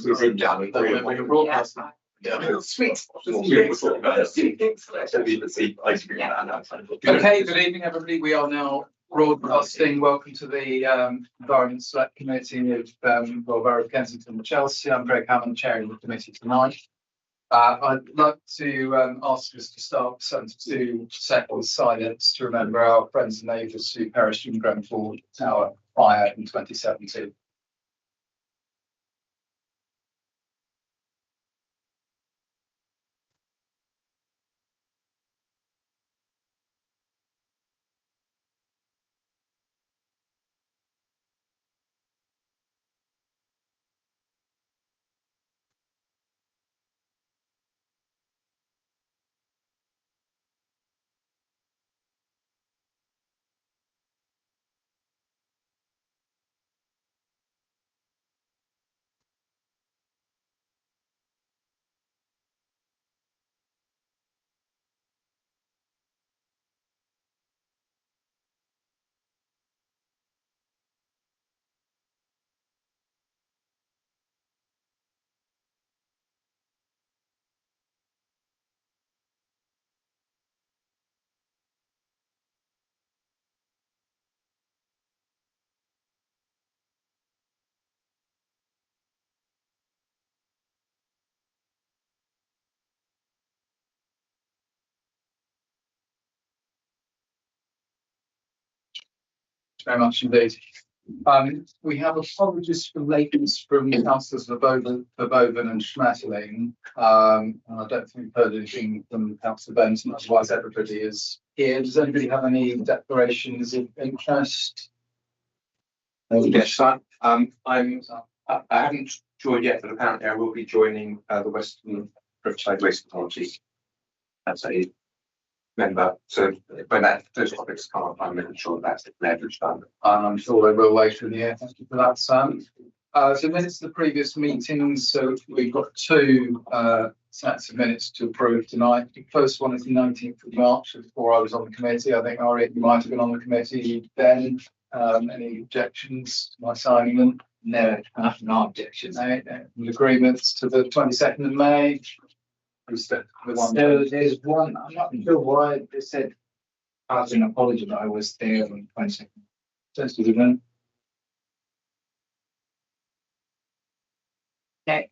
When you're broadcasting. Sweet. Okay, good evening, everybody. We are now broadcasting. Welcome to the Environment Select Committee of Borough of Kensington and Chelsea. I'm Greg Hammond, chairing the committee tonight. I'd like to ask us to start 72 seconds silence to remember our friends and neighbours who perished in Grenfell Tower fire in 2017. Very much indeed. We have apologies for lateness from councillors Verboven and Schmetterling. And I don't think we've heard anything from Councillor Benson, otherwise everybody is here. Does anybody have any declarations of interest? Yes, I haven't joined yet, but apparently I will be joining the Western Riverside Waste Authority as a member. So when those topics come up, I'm making sure that's declared each time. I'm sure they will later in the year. Thank you for that, Sam. So minutes of the previous meetings. So we've got two sets of minutes to approve tonight. The first one is the 19th of March, before I was on the committee. I think Ari, you might have been on the committee then. Any objections to my signing them? No objections. No. Agreements to the 22nd of May. So there's one, I'm not sure why they said as an apology that I was there on the 22nd. Sense of agreement. No.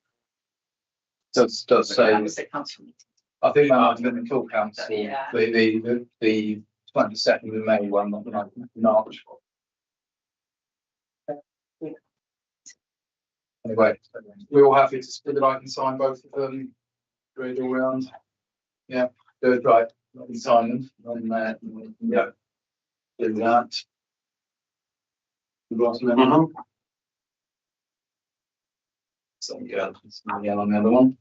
Does say. That was the council meeting. I think that might have been the full council. Yeah. The 22nd of May one, not the 19th of March. Anyway, we're all happy to split it. I can sign both of them. Read all round. Yeah, good, right. Let me sign them. Yeah, do that. So yeah, yeah, on the other one.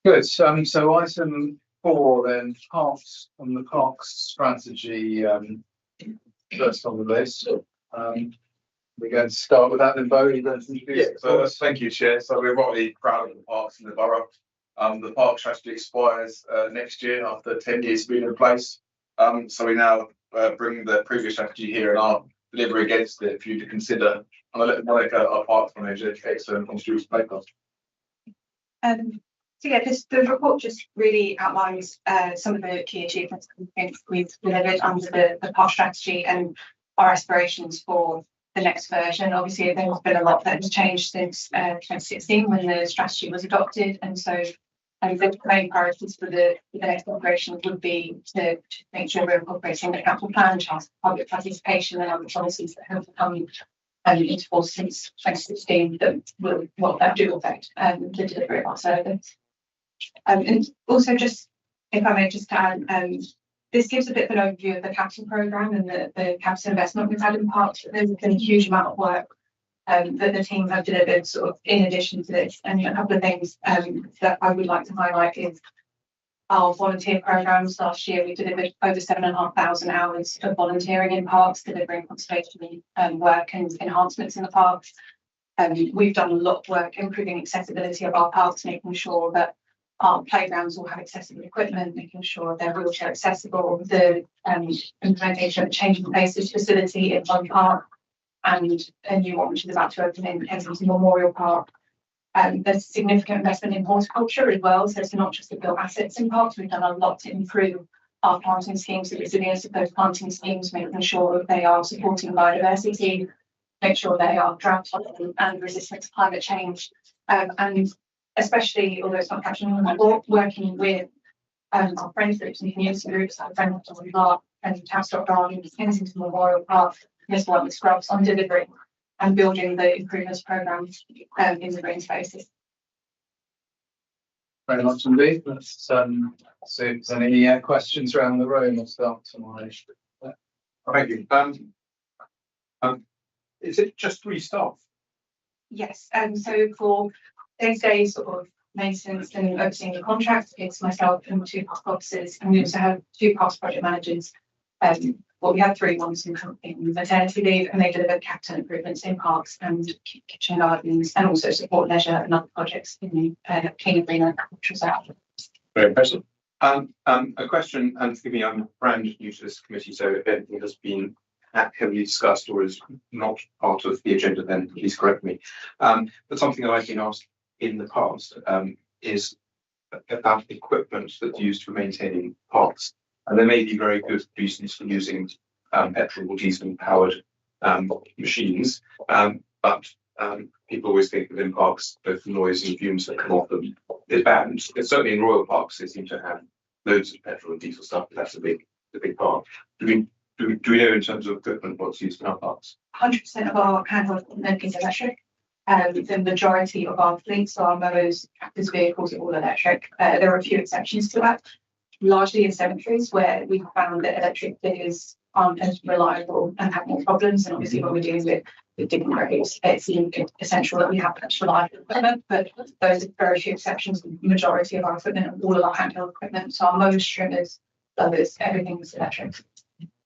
Good. So item 4 then, parks on the parks strategy. First on the list. We're going to start with that then, Bo. You're going to introduce thank you, Chair. So we're really proud of the parks in the borough. The park strategy expires next year after 10 years being in place. So we now bring the previous strategy here and are deliver against it for you to consider. And I'll let Monica, our parks manager, excellent introduce paper. So yeah, the report just really outlines some of the key achievements we've delivered under the park strategy and our aspirations for the next version. Obviously, there's been a lot that has changed since 2016 when the strategy was adopted, and so the main priorities for the next operation would be to make sure we're incorporating the capital plan, public participation, and other policies that have become into force since 2016 that do affect the delivery of our service. And also, just if I may just add, this gives a bit of an overview of the capital programme and the capital investment we've had in parks. There's been a huge amount of work that the team have delivered sort of in addition to this. And a couple of things that I would like to highlight is our volunteer programmes. Last year we delivered over 7,500 hours of volunteering in parks, delivering conservation work and enhancements in the parks. We've done a lot of work improving accessibility of our parks, making sure that our playgrounds all have accessible equipment, making sure they're wheelchair accessible, the implementation of a changing places facility in Bond Park, and a new one which is about to open in Kensington Memorial Park. There's significant investment in horticulture as well, so it's not just the built assets in parks. We've done a lot to improve our planting schemes, the resilience of those planting schemes, making sure that they are supporting biodiversity, make sure they are drought tolerant and resistant to climate change, and especially, although it's not captured in the report, working with our friends groups and community groups, like Friends of the Park, Friends of Tavistock Gardens, Kensington Memorial Park, this one with Scrubs, on delivering and building the improvements programs in the green spaces. Very much indeed. Let's see if there's any questions around the room. I'll start tomorrow. Thank you. Is it just 3 staff? Yes, so for day-to-day sort of maintenance and overseeing the contract, it's myself and 2 park officers, and we also have 2 parks project managers. Well, we have 3 ones in maternity leave, and they deliver capital improvements in parks and kitchen gardens, and also support leisure and other projects in the clean green and cultural sector. Very impressive. A question, and forgive me, I'm brand new to this committee, so if anything has been heavily discussed or is not part of the agenda, then please correct me. But something that I've been asked in the past is about equipment that's used for maintaining parks. And there may be very good reasons for using petrol or diesel powered machines, but people always think that in parks, both the noise and fumes that come off them is bad. And certainly in royal parks, they seem to have loads of petrol and diesel stuff, but that's a big part. Do we know in terms of equipment what's used in our parks? 100% of our handheld equipment is electric. The majority of our fleets, so our mowers, tractors, vehicles, are all electric. There are a few exceptions to that, largely in cemeteries where we found that electric diggers aren't as reliable and have more problems. And obviously, when we're dealing with digging graves, it's essential that we have such reliable equipment. But those are very few exceptions. The majority of our equipment, all of our handheld equipment, so our mowers, trimmers, blowers, everything is electric.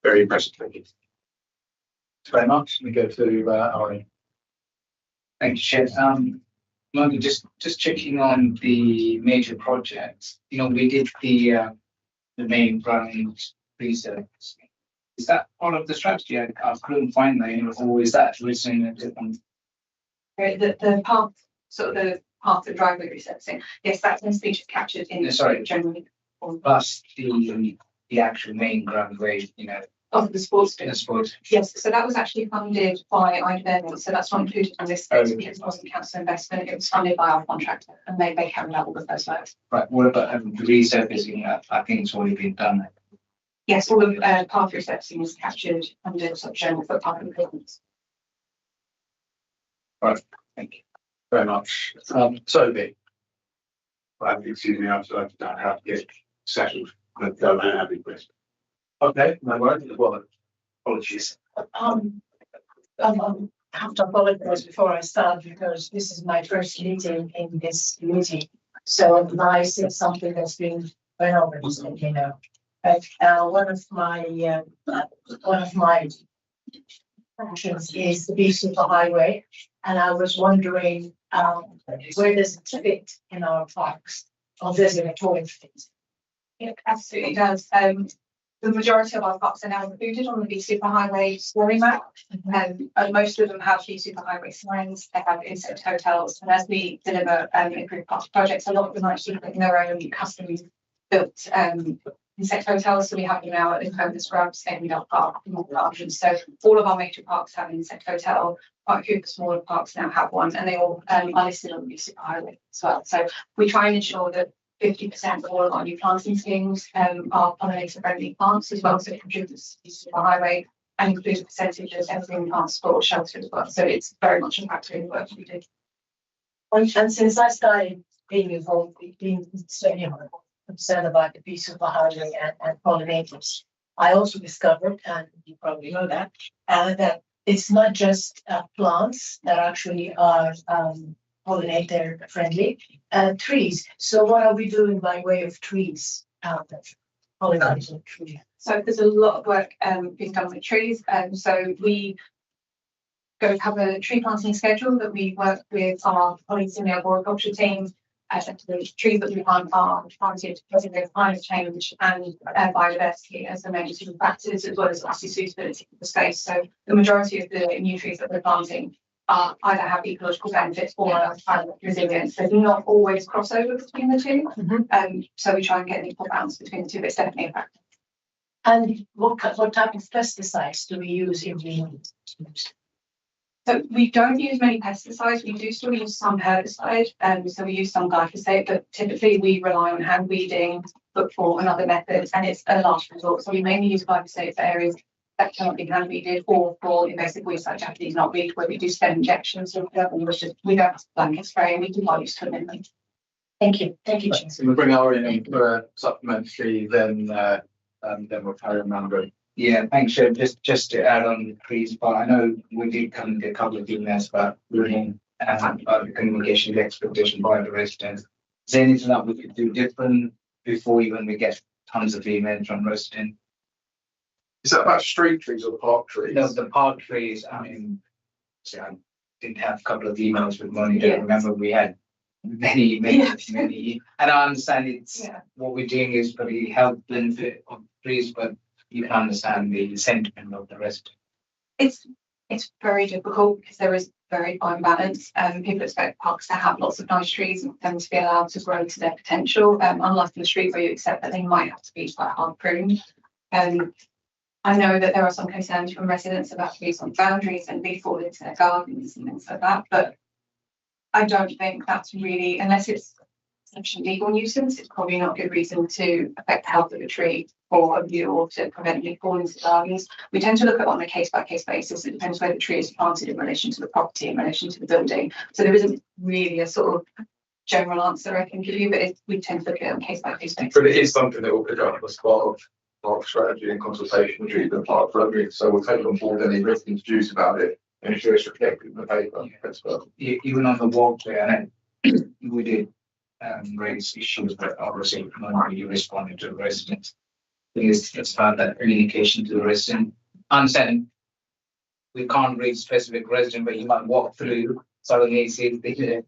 Very impressive, thank you. Thanks very much. We go to Ari. Thank you, Chair. Maybe just checking on the major projects. You know, we did the main running research. Is that part of the strategy? I couldn't find that, or is that listening a different? The path, sort of the path of driveway resurfacing. Yes, that's in features captured in Sorry. generally. Plus the actual main runway, you know, Of the sports in bit. the sport. Yes, so that was actually funded by IDEM, so that's not included in this Oh, space because it wasn't council investment, it was funded by our contractor and they carried out all of those works. Right. What about the resurfacing? I think it's already been done. Yes, all of path resurfacing is captured under sort of general footpath improvements. Thank you. Very much. Toby. Excuse me, I don't have to get settled, but don't have any question. Okay, no worries. Well, Apologies. I have to apologize before I start because this is my first meeting in this committee. So nice is something that's been going on, you know. But one of my functions is the B Superhighway, and I was wondering where does it fit in our parks, or does it at all fit? It absolutely does. The majority of our parks are now included on the B Superhighway scoring map. And most of them have B Superhighway signs, they have insect hotels, and as we deliver improved park projects, a lot of them are actually putting their own custom built insect hotels. So we have them now at the Scrubs, Edinburgh Park, and all the options. So all of our major parks have an insect hotel. Quite a few of the smaller parks now have one, and they all are listed on the B Superhighway as well. So we try and ensure that 50% of all of our new planting schemes are pollinator friendly plants as well, so it contributes to the highway and includes a percentage of everything plants for shelter as well. So it's very much a factor in the work we do. And since I started being involved, being so, you know, concerned about the piece of the highway and pollinators, I also discovered, and you probably know that it's not just plants that actually are pollinator friendly, trees. So what are we doing by way of trees? Pollinating trees. So there's a lot of work being done with trees. So we have a tree planting schedule that we work with our colleagues in the arboriculture team the trees that we plant are planted because of climate change and biodiversity as the main two factors, as well as obviously suitability for the space. So the majority of the new trees that we're planting are either have ecological benefits or are climate resilient. There's not always crossover between the two. So we try and get an equal balance between the two, but it's definitely a factor. And what type of pesticides do we use in green? So we don't use many pesticides. We do still use some herbicide. So we use some glyphosate, but typically we rely on hand weeding, footfall and other methods, and it's a last resort. So we mainly use glyphosate for areas that cannot be hand weeded, or for invasive weeds like Japanese knotweed, where we do stem injections. So we don't blanket spray, and we do not use them. Thank you. Thank you, Jim. So we'll bring our in for a supplementary, then we'll carry on round. Yeah, thanks, Sharon. Just to add on the trees, but I know we did come to a couple of emails about ruling the communication, the expectation by the residents. Is there anything that we could do different before even we get tons of emails from residents? Is that about street trees or park trees? No, the park trees, I mean, see, I did have a couple of emails with money. I Yeah. remember we had many, and I understand it's what we're doing is for the health benefit of trees, but you can understand the sentiment of the resident. It's very difficult because there is very fine balance. People expect parks to have lots of nice trees and them to be allowed to grow to their potential. Unlike in the street where you accept that they might have to be quite hard pruned. I know that there are some concerns from residents about trees on boundaries and leaf fall into their gardens and things like that, but I don't think that's really, unless it's such a legal nuisance, it's probably not a good reason to affect the health of a tree for a view or to prevent leaf fall into gardens. We tend to look at it on a case by case basis. It depends where the tree is planted in relation to the property, in relation to the building. So there isn't really a sort of general answer I can give you, but we tend to look at it on a case by case basis. But it is something that will pick up as part of park strategy and consultation with treatment park program. So we'll take on board any residents' views about it and ensure it's reflected in the paper. That's well. Even on the walkway, and we did raise issues, but obviously normally you responded to the residents. It's about that communication to the resident. Understand we can't reach specific resident, but you might walk through, suddenly see the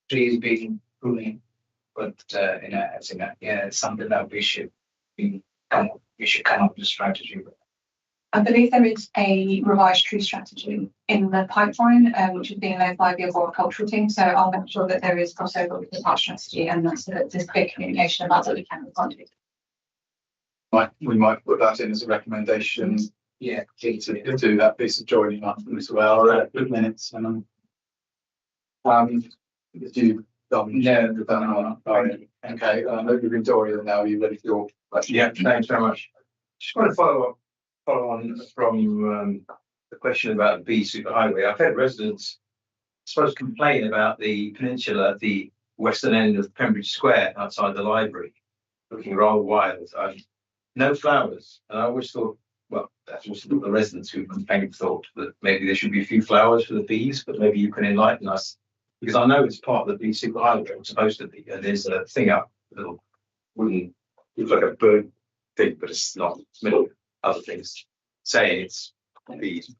trees being pruning. But it's something that we should come up with a strategy. I believe there is a revised tree strategy in the pipeline, which is being led by the arboricultural team. So I'll make sure that there is crossover with the park strategy, and that's this big communication about that we can respond to. We might put that in as a recommendation. Yeah, to do that piece of joining up as well. Good minutes. And did you no. Okay. Over Victoria now. Are you ready for your question? Yeah, thanks very much. Just want to follow on from the question about the B superhighway. I've had residents, I suppose, complain about the peninsula at the western end of Pembridge Square outside the library, looking rather wild. No flowers, and I always thought, well, that's also the residents who complained thought that maybe there should be a few flowers for the bees, but maybe you can enlighten us, because I know it's part of the B superhighway. It's supposed to be, and there's a thing up, a little wooden, looks like a bird thing, but it's not. It's many other things saying it's bees.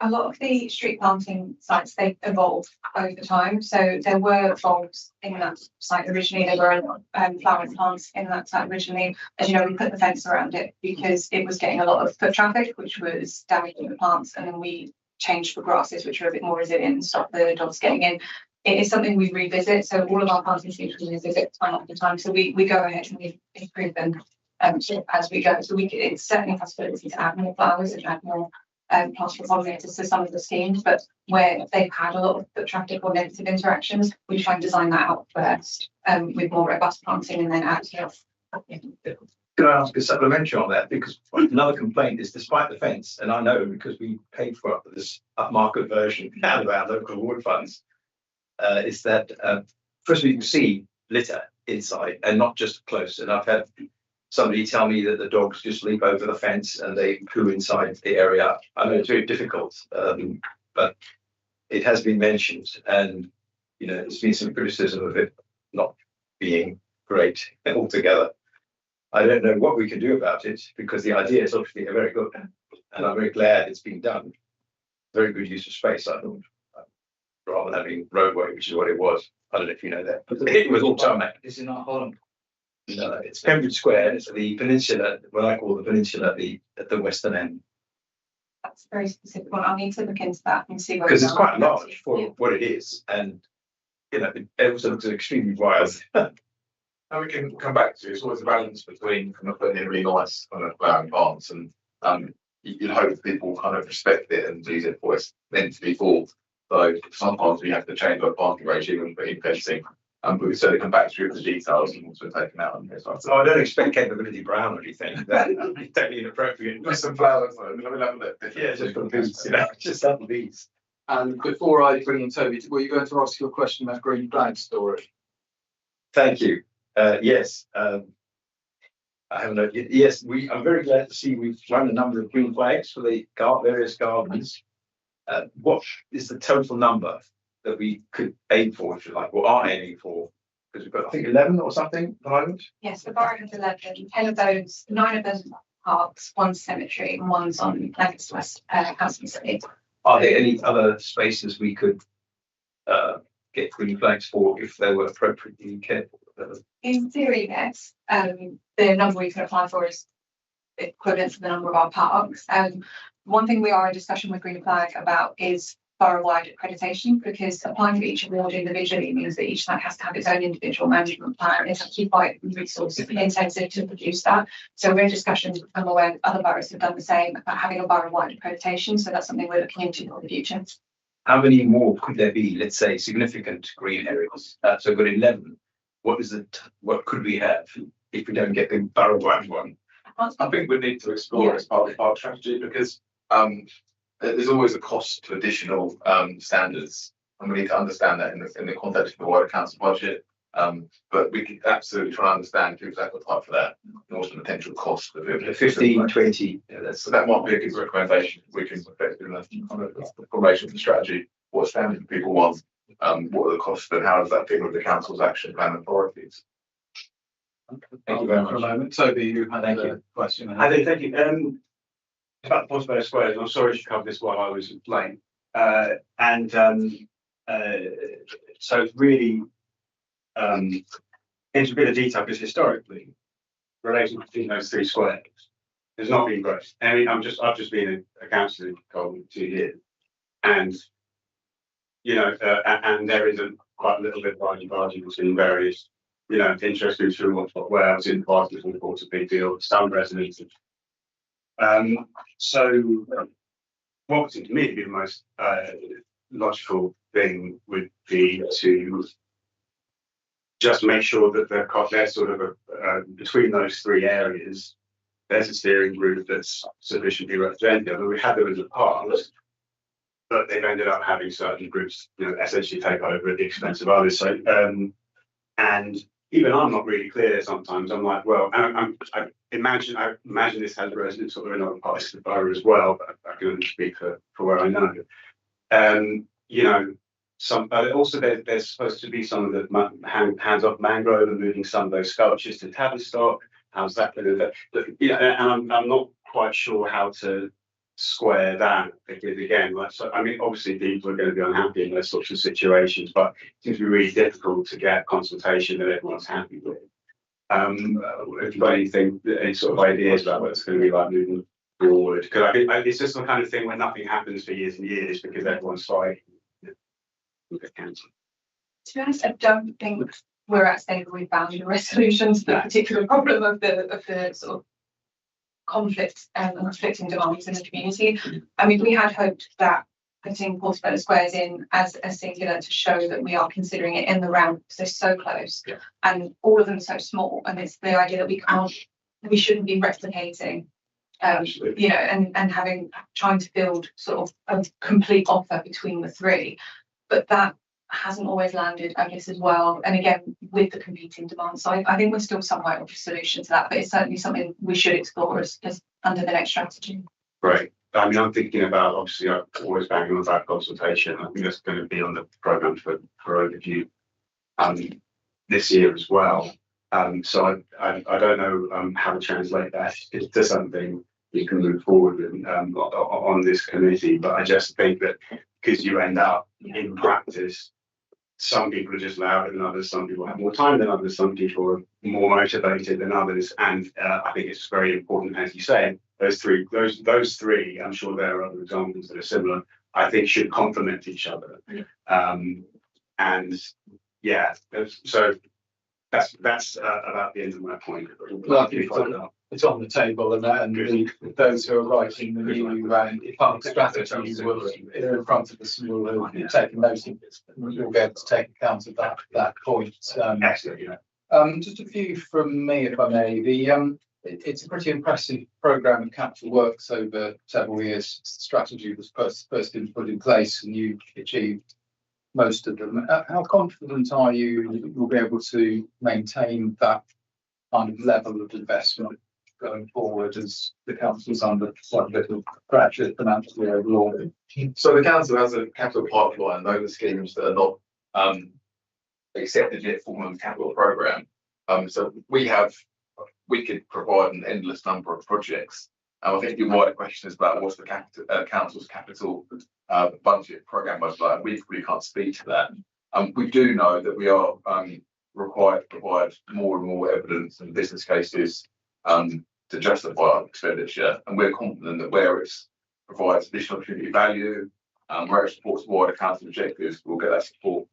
A lot of the street planting sites, they've evolved over time. So there were bulbs in that site originally. There were flowering plants in that site originally. As you know, we put the fence around it because it was getting a lot of foot traffic, which was damaging the plants. And then we changed for grasses, which are a bit more resilient and stop the dogs getting in. It is something we revisit. So all of our planting schemes we revisit time after time. So we go ahead and we improve them as we go. So it's certainly a possibility to add more flowers and add more plants for pollinators to some of the schemes, but where they've had a lot of foot traffic or negative interactions, we try and design that out first with more robust planting and then add to it. Can I ask a supplementary on that? Because another complaint is, despite the fence, and I know because we paid for this upmarket version out of our local wood funds, is that first of all, you can see litter inside and not just close. And I've had somebody tell me that the dogs just leap over the fence and they poo inside the area. I know it's very difficult, but it has been mentioned, and there's been some criticism of it not being great altogether. I don't know what we can do about it, because the idea is obviously very good, and I'm very glad it's been done. Very good use of space, I thought, rather than having roadway, which is what it was. I don't know if you know that, but it was all tarmac. This is not Holland. No, it's Pembroke Square. It's the peninsula, what I call the peninsula at the western end, That's a very specific one. I'll need to look into that and see. where because we it's are. quite large for Yeah. what it is, and you know, it also looks extremely wild. And we can come back to, it's always a balance between kind of putting in really nice kind of flowering plants and you'd hope people kind of respect it and use it for what it's meant to be for. So sometimes we have to change our planting regime and put in fencing. But we certainly come back to you with the details and what's been taken out on this one. So I don't expect capability brown or anything. That's totally inappropriate. With some flowers, though, we'll have a look. Yeah, just for the bees, you know, just have the bees. And before I bring in Toby, were you going to ask your question about green flag story? Thank you. Yes, I haven't know. Yes, I'm very glad to see we've run a number of green flags for the various gardens. What is the total number that we could aim for, if you like, or are aiming for? Because we've got, I think, 11 or something at the moment. Yes, the borough has 11, 10 of those, 9 of those are parks, 1's cemetery, and 1's on Lancaster West housing estate. Are there any other spaces we could get green flags for if they were appropriately cared for? In theory, yes. The number we can apply for is equivalent to the number of our parks. One thing we are in discussion with Green Flag about is borough-wide accreditation, because applying for each award individually means that each site has to have its own individual management plan. It's actually quite resource intensive to produce that. So we're in discussions, I'm aware other boroughs have done the same, about having a borough-wide accreditation. So that's something we're looking into for the future. How many more could there be, let's say, significant green areas? So we've got 11. What could we have if we don't get the borough-wide one? I think we need to explore it as part of the park strategy because there's always a cost to additional standards, and we need to understand that in the context of the wider council budget. But we could absolutely try and understand who's appetite for that and also the potential cost of it. 15, 20. Yeah, So that might be a good recommendation. We can affect in the formation of the strategy. What standards do people want? What are the costs and how does that fit with the council's action plan and priorities? Thank you very For a much. moment, Toby, you had Thank a you. question. I think, thank you. About the Portobello Squares, I'm sorry she covered this while I was late. So it's really into a bit of detail because historically, relation between those 3 squares has not been great. I mean, I've just been a councillor for 2 years, and you know, and there is quite a little bit of argy-bargy between various, you know, interest groups who want where I was in the past, it was of course a big deal. Some residents. So what would seem to me to be the most logical thing would be to just make sure that they're sort of between those 3 areas, there's a steering group that's sufficiently representative. I mean, we had them in the past, but they've ended up having certain groups, you know, essentially take over at the expense of others. So, and even I'm not really clear sometimes. I'm like, well, I imagine this has resonance sort of in other parts of the borough as well, but I can only speak for where I know. You know, also there's supposed to be some of the hands-off mangrove and moving some of those sculptures to Tavistock. How's that going to? You know, and I'm not quite sure how to square that, because again, so I mean, obviously people are going to be unhappy in those sorts of situations, but it seems to be really difficult to get consultation that everyone's happy with. Have you got any sort of ideas about what it's going to be like moving forward? Because I think it's just the kind of thing where nothing happens for years and years because everyone's fighting. To be honest, I don't think we're at a stage where we've found a resolution to the particular problem of the sort of conflict and conflicting demands in the community. I mean, we had hoped that putting Portobello Squares in as a singular to show that we are considering it in the round because they're so close and all of them are so small, and it's the idea that we shouldn't be replicating you know, and trying to build sort of a complete offer between the 3, but that hasn't always landed, I guess, as well. And again, with the competing demands, so I think we're still somewhat of a solution to that, but it's certainly something we should explore as under the next strategy. Right. I mean, I'm thinking about, obviously, I'm always banging on about consultation. I think that's going to be on the programme for overview this year as well. So I don't know how to translate that into something we can move forward with on this committee, but I just think that because you end up in practice some people are just louder than others, some people have more time than others, some people are more motivated than others. And I think it's very important, as you say, those three, I'm sure there are other examples that are similar, I think should complement each other. And yeah, so that's about the end of my point. It's on the table, and those who are writing the new park strategies will, in front of us, will have taken notice of this. We'll be able to take account of that point. Absolutely. Just a few from me, if I may. It's a pretty impressive programme of capital works over several years. The strategy was first been put in place, and you achieved most of them. How confident are you you'll be able to maintain that kind of level of investment going forward as the council's under quite a bit of pressure financially overall? So the council has a capital pipeline, those are schemes that are not accepted yet form of capital programme. So we could provide an endless number of projects. I think your wider question is about what's the council's capital budget programme budget like. We really can't speak to that. We do know that we are required to provide more and more evidence and business cases to justify our expenditure, and we're confident that where it provides additional community value, where it supports wider council objectives, we'll get that support.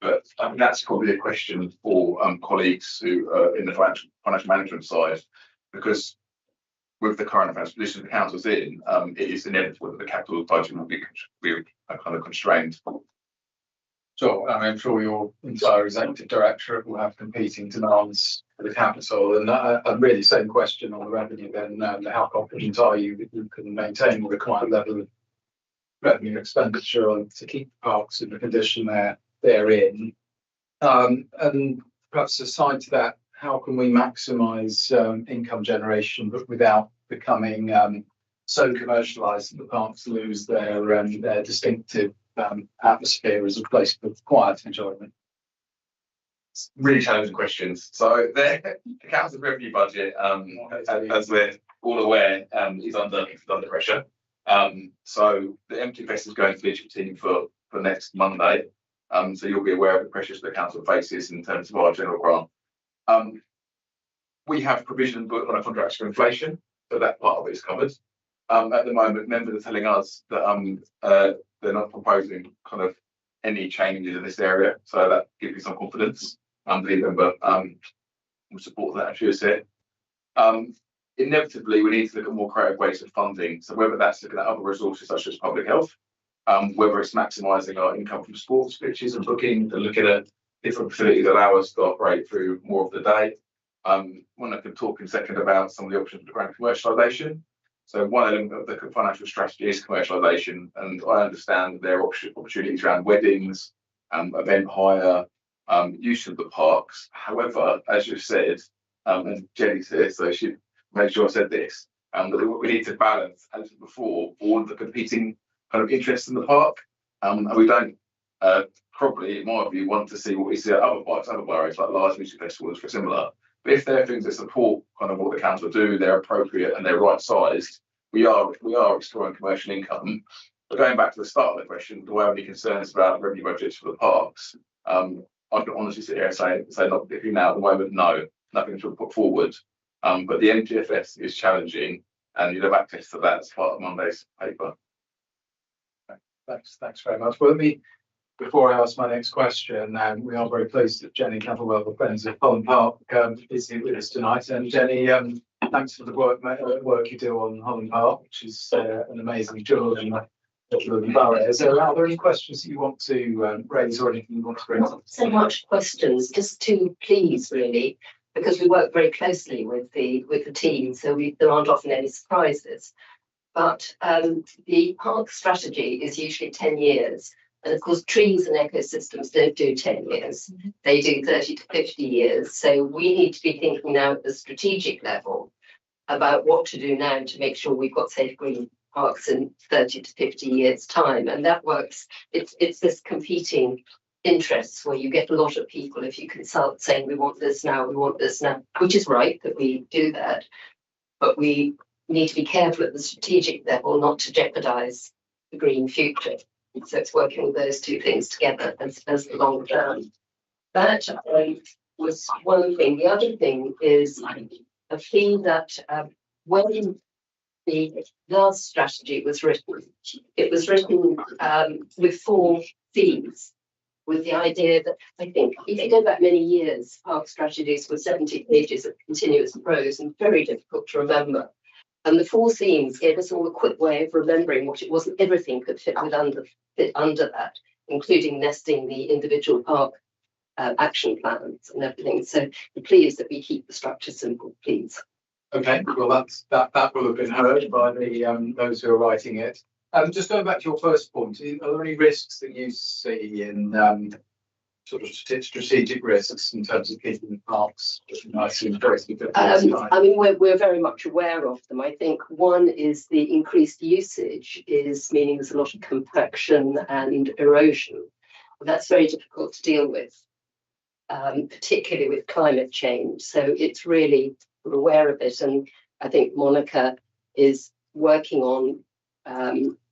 But I mean, that's probably a question for colleagues who are in the financial management side, because with the current financial position the council's in, it is inevitable that the capital budget will be kind of constrained. Sure, I mean, I'm sure your entire executive directorate will have competing demands for the capital, and a really same question on the revenue then. How confident are you that you can maintain the required level of revenue expenditure to keep parks in the condition they're in? And perhaps aside to that, how can we maximise income generation but without becoming so commercialised that the parks lose their distinctive atmosphere as a place for quiet enjoyment? Really challenging questions. So the council revenue budget, as we're all aware, is under pressure. So the Empty Fest is going to leadership team for next Monday. So you'll be aware of the pressures the council faces in terms of our general grant. We have provision booked on a contract for inflation, so that part of it is covered. At the moment, members are telling us that they're not proposing kind of any changes in this area, so that gives you some confidence. The member will support that, as you said. Inevitably, we need to look at more creative ways of funding. So whether that's looking at other resources such as public health, whether it's maximising our income from sports pitches and booking, and looking at different facilities that allow us to operate through more of the day. When I can talk in a second about some of the options around commercialisation. So one element of the financial strategy is commercialisation, and I understand that there are opportunities around weddings, event hire, use of the parks. However, as you've said, and Jenny's here, so she made sure I said this, that we need to balance, as before, all of the competing kind of interests in the park, and we don't probably, in my view, want to see what we see at other parks, other boroughs, like large music festivals, for similar. But if there are things that support kind of what the council do, they're appropriate and they're right sized, we are exploring commercial income. But going back to the start of the question, do I have any concerns about revenue budgets for the parks? I can honestly sit here and say not particularly now at the moment, no, nothing to put forward. But the MTFS is challenging, and you'll have access to that as part of Monday's paper. Thanks very much. Well, before I ask my next question, we are very pleased that Jenny Cattlewell, the Friends of Holland Park, is here with us tonight. And Jenny, thanks for the work you do on Holland Park, which is an amazing jewel in the borough. Are there any questions that you want to raise or anything you want to bring up? Not so much questions, just to please, really, because we work very closely with the team, so there aren't often any surprises. But the park strategy is usually 10 years. And of course, trees and ecosystems don't do 10 years. They do 30 to 50 years. So we need to be thinking now at the strategic level about what to do now to make sure we've got safe green parks in 30 to 50 years' time. And that works. It's this competing interests where you get a lot of people, if you consult, saying we want this now, which is right that we do that. But we need to be careful at the strategic level not to jeopardize the green future. So it's working with those two things together as the long term. That was one thing. The other thing is a theme that when the last strategy was written, it was written with 4 themes, with the idea that I think if you go back many years, park strategies were 70 pages of continuous prose and very difficult to remember. And the 4 themes gave us all a quick way of remembering what it wasn't everything could fit under that, including nesting the individual park action plans and everything. So we're pleased that we keep the structure simple, please. Okay, well, that will have been heard by the those who are writing it. Just going back to your first point, are there any risks that you see in sort of strategic risks in terms of keeping the parks nice and crisp? I mean, we're very much aware of them. I think one is the increased usage is meaning there's a lot of compaction and erosion. That's very difficult to deal with, particularly with climate change. So it's really, we're aware of it. And I think Monica is working on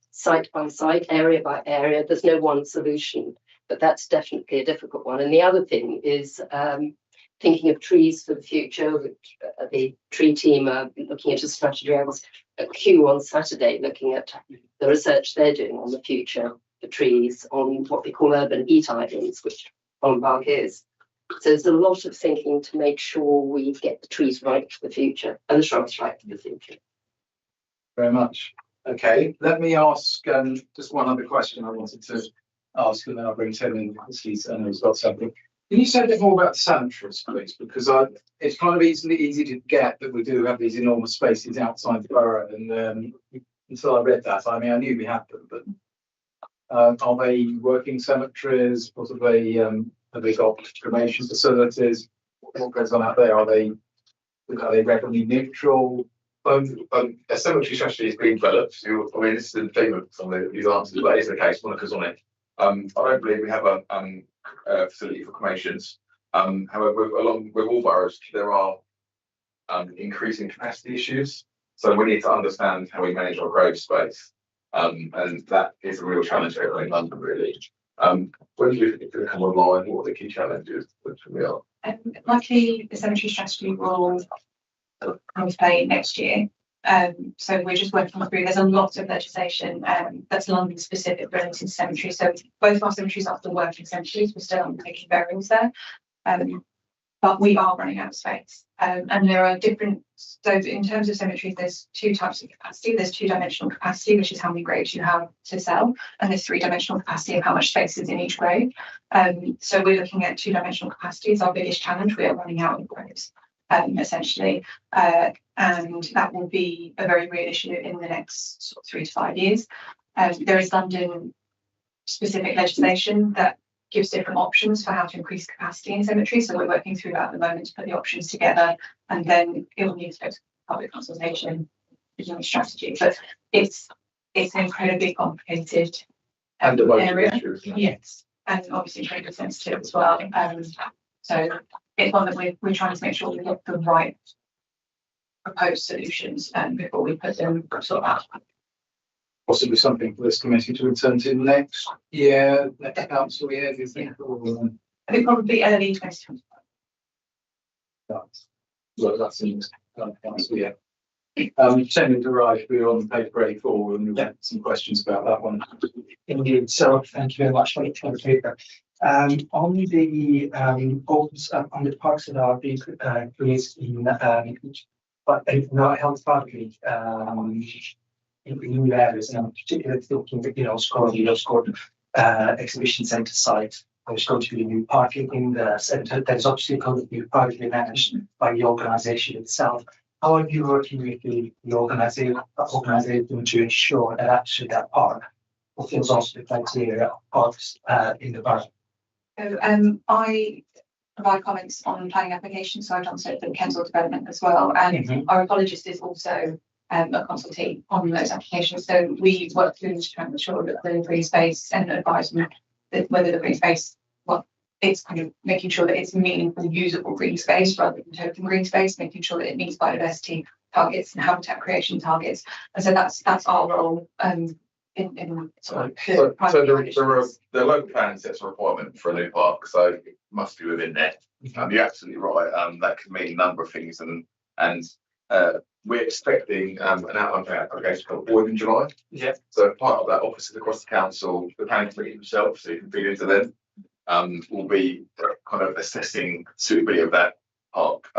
site by site, area by area. There's no one solution, but that's definitely a difficult one. And the other thing is thinking of trees for the future. The tree team are looking at a strategy. I was at Kew on Saturday looking at the research they're doing on the future for trees on what they call urban heat islands, which Holland Park is. So there's a lot of thinking to make sure we get the trees right for the future and the shrubs right for the future. Very much. Okay, let me ask just one other question I wanted to ask, and then I'll bring Tim in because he's got something. Can you say a bit more about the cemeteries, please? Because it's kind of easy to get that we do have these enormous spaces outside the borough, and until I read that, I mean, I knew we had them, but are they working cemeteries? What have they got cremation facilities? What goes on out there? Are they revenue neutral? A cemetery strategy is being developed. I mean, this is the theme of some of these answers, but it is the case. Monica's on it. I don't believe we have a facility for cremations. However, along with all boroughs, there are increasing capacity issues. So we need to understand how we manage our grave space. And that is a real challenge here in London, really. When do you think it's going to come online? What are the key challenges which we are? Likely the cemetery strategy will come into play next year. So we're just working through. There's a lot of legislation that's London specific related to cemetery. So both our cemeteries are still working cemeteries. We're still undertaking burials there, but we are running out of space. And there are different. So in terms of cemeteries, there's 2 types of capacity. There's 2-dimensional capacity, which is how many graves you have to sell, and there's 3-dimensional capacity of how much space is in each grave. So we're looking at 2-dimensional capacity as our biggest challenge. We are running out of graves. Essentially, and that will be a very real issue in the next sort of 3 to 5 years. There is London specific legislation that gives different options for how to increase capacity in cemeteries. So we're working through that at the moment to put the options together, and then it will need to go to public consultation, strategy. But it's an incredibly complicated area. Yes, and obviously incredibly sensitive as well. So it's one that we're trying to make sure we get the right proposed solutions before we put them sort of out. Possibly something for this committee to return to next year, next council year, do you think? Or, I think probably early 2025. Well, that seems council year. Chairman Duraj, we're on paper 84 and we've had some questions about that one. Indeed. So thank you very much for the paper. On the parks that are being created in health parking in new areas, and I'm particularly thinking that Earl's exhibition centre site. There's going to be new parking in the centre. There's obviously going to be privately managed by the organisation itself. How are you working with the organisation to ensure that actually that park fulfills also the criteria of parks in the borough? So I provide comments on planning applications, so I've done so for the Kensal development as well. And our ecologist is also a consultee on those applications. So we work through to try and ensure that the green space and advise them that whether the green space, it's kind of making sure that it's meaningful, usable green space rather than token green space, making sure that it meets biodiversity targets and habitat creation targets. And so that's our role in So, the private conditions. the local plan sets a requirement for a new park, so it must be within there. You're absolutely right. That could mean a number of things, and we're expecting an outline for application called Boyd in July. Yeah. So part of that, officers across the council, the planning committee themselves, so you can feed into them, will be kind of assessing suitability of that park.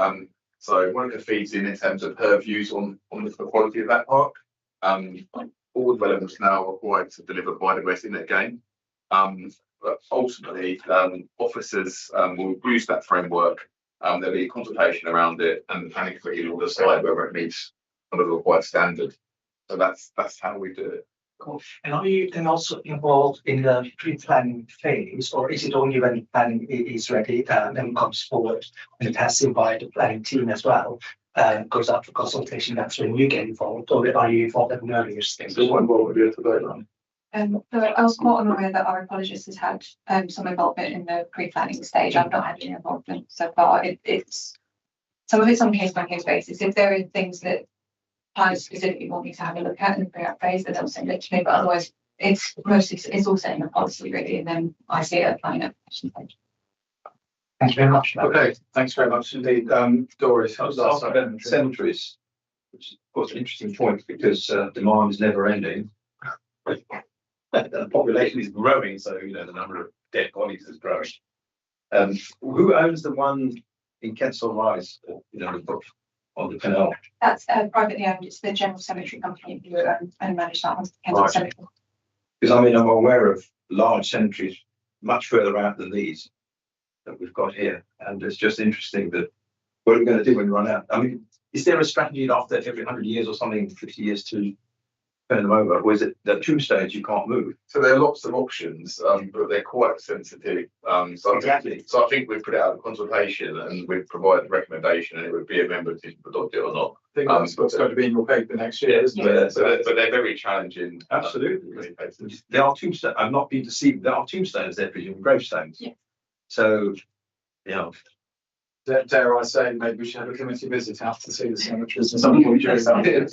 So Monica feeds in terms of her views on the quality of that park. All developments now are required to deliver biodiversity in that game. But ultimately, officers will use that framework. There'll be a consultation around it, and the planning committee will decide whether it meets kind of the required standard. So that's how we do it. Cool. And are you then also involved in the pre-planning phase, or is it only when planning is ready and comes forward and it has to invite the planning team as well? Goes out for consultation, that's when you get involved, or are you involved at an earlier stage? So what we're doing today, then? So I was quite unaware that our ecologist has had some involvement in the pre-planning stage. I've not had any involvement so far. It's some of it's on case by case basis. If there are things that planners specifically want me to have a look at in the pre-app phase, then they'll send it to me. But otherwise, it's all setting the policy really, and then I see it at planning application stage. Thank you very much. Okay, thanks very much indeed. Doris, how was last time? Cemeteries, which is of course an interesting point because demand is never ending. The population is growing, so the number of dead bodies is growing. Who owns the one in Kensal Rise, on the canal? That's privately owned. It's the General Cemetery Company who and manage that one. Kensal Right. Cemetery. Because I'm aware of large cemeteries much further out than these that we've got here, and it's just interesting that what are we going to do when we run out? I mean, is there a strategy after every 100 years or something, 50 years to turn them over, or is it that tombstones you can't move? So there are lots of options, but they're quite sensitive. Exactly. So I think we'd put it out of consultation and we'd provide a recommendation, and it would be a member decision to adopt it or not. I think that's what's going to be in your paper next year, isn't it? But they're very challenging. Absolutely. There are tombstones. I'm not being deceived. There are tombstones. They're presumably gravestones. Yeah. So, Dare I say, maybe we should have a committee visit out to see the cemeteries at some point during that year.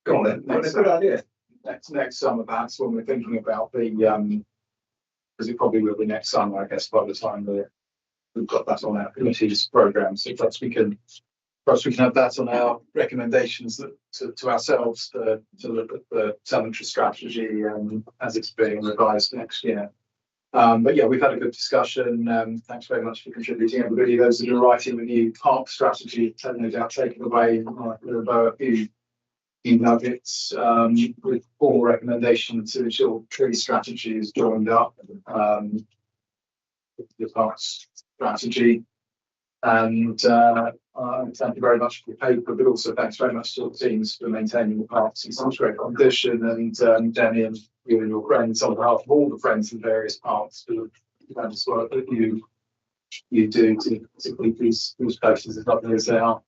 Go on then. That's a good idea. Next summer, perhaps, when we're thinking about the because it probably will be next summer, I guess, by the time we've got that on our committee's programme. So perhaps we can have that on our recommendations to ourselves to look at the cemetery strategy as it's being revised next year. But yeah, we've had a good discussion. Thanks very much for contributing, everybody. Those that are writing the new park strategy have no doubt taken away a few nuggets with formal recommendation to ensure tree strategy is joined up the parks strategy. And thank you very much for the paper, but also thanks very much to the teams for maintaining the parks in such great condition. And Danny and you and your friends, on behalf of all the friends in various parks, for the tremendous work that you do to keep these places as lovely as they are.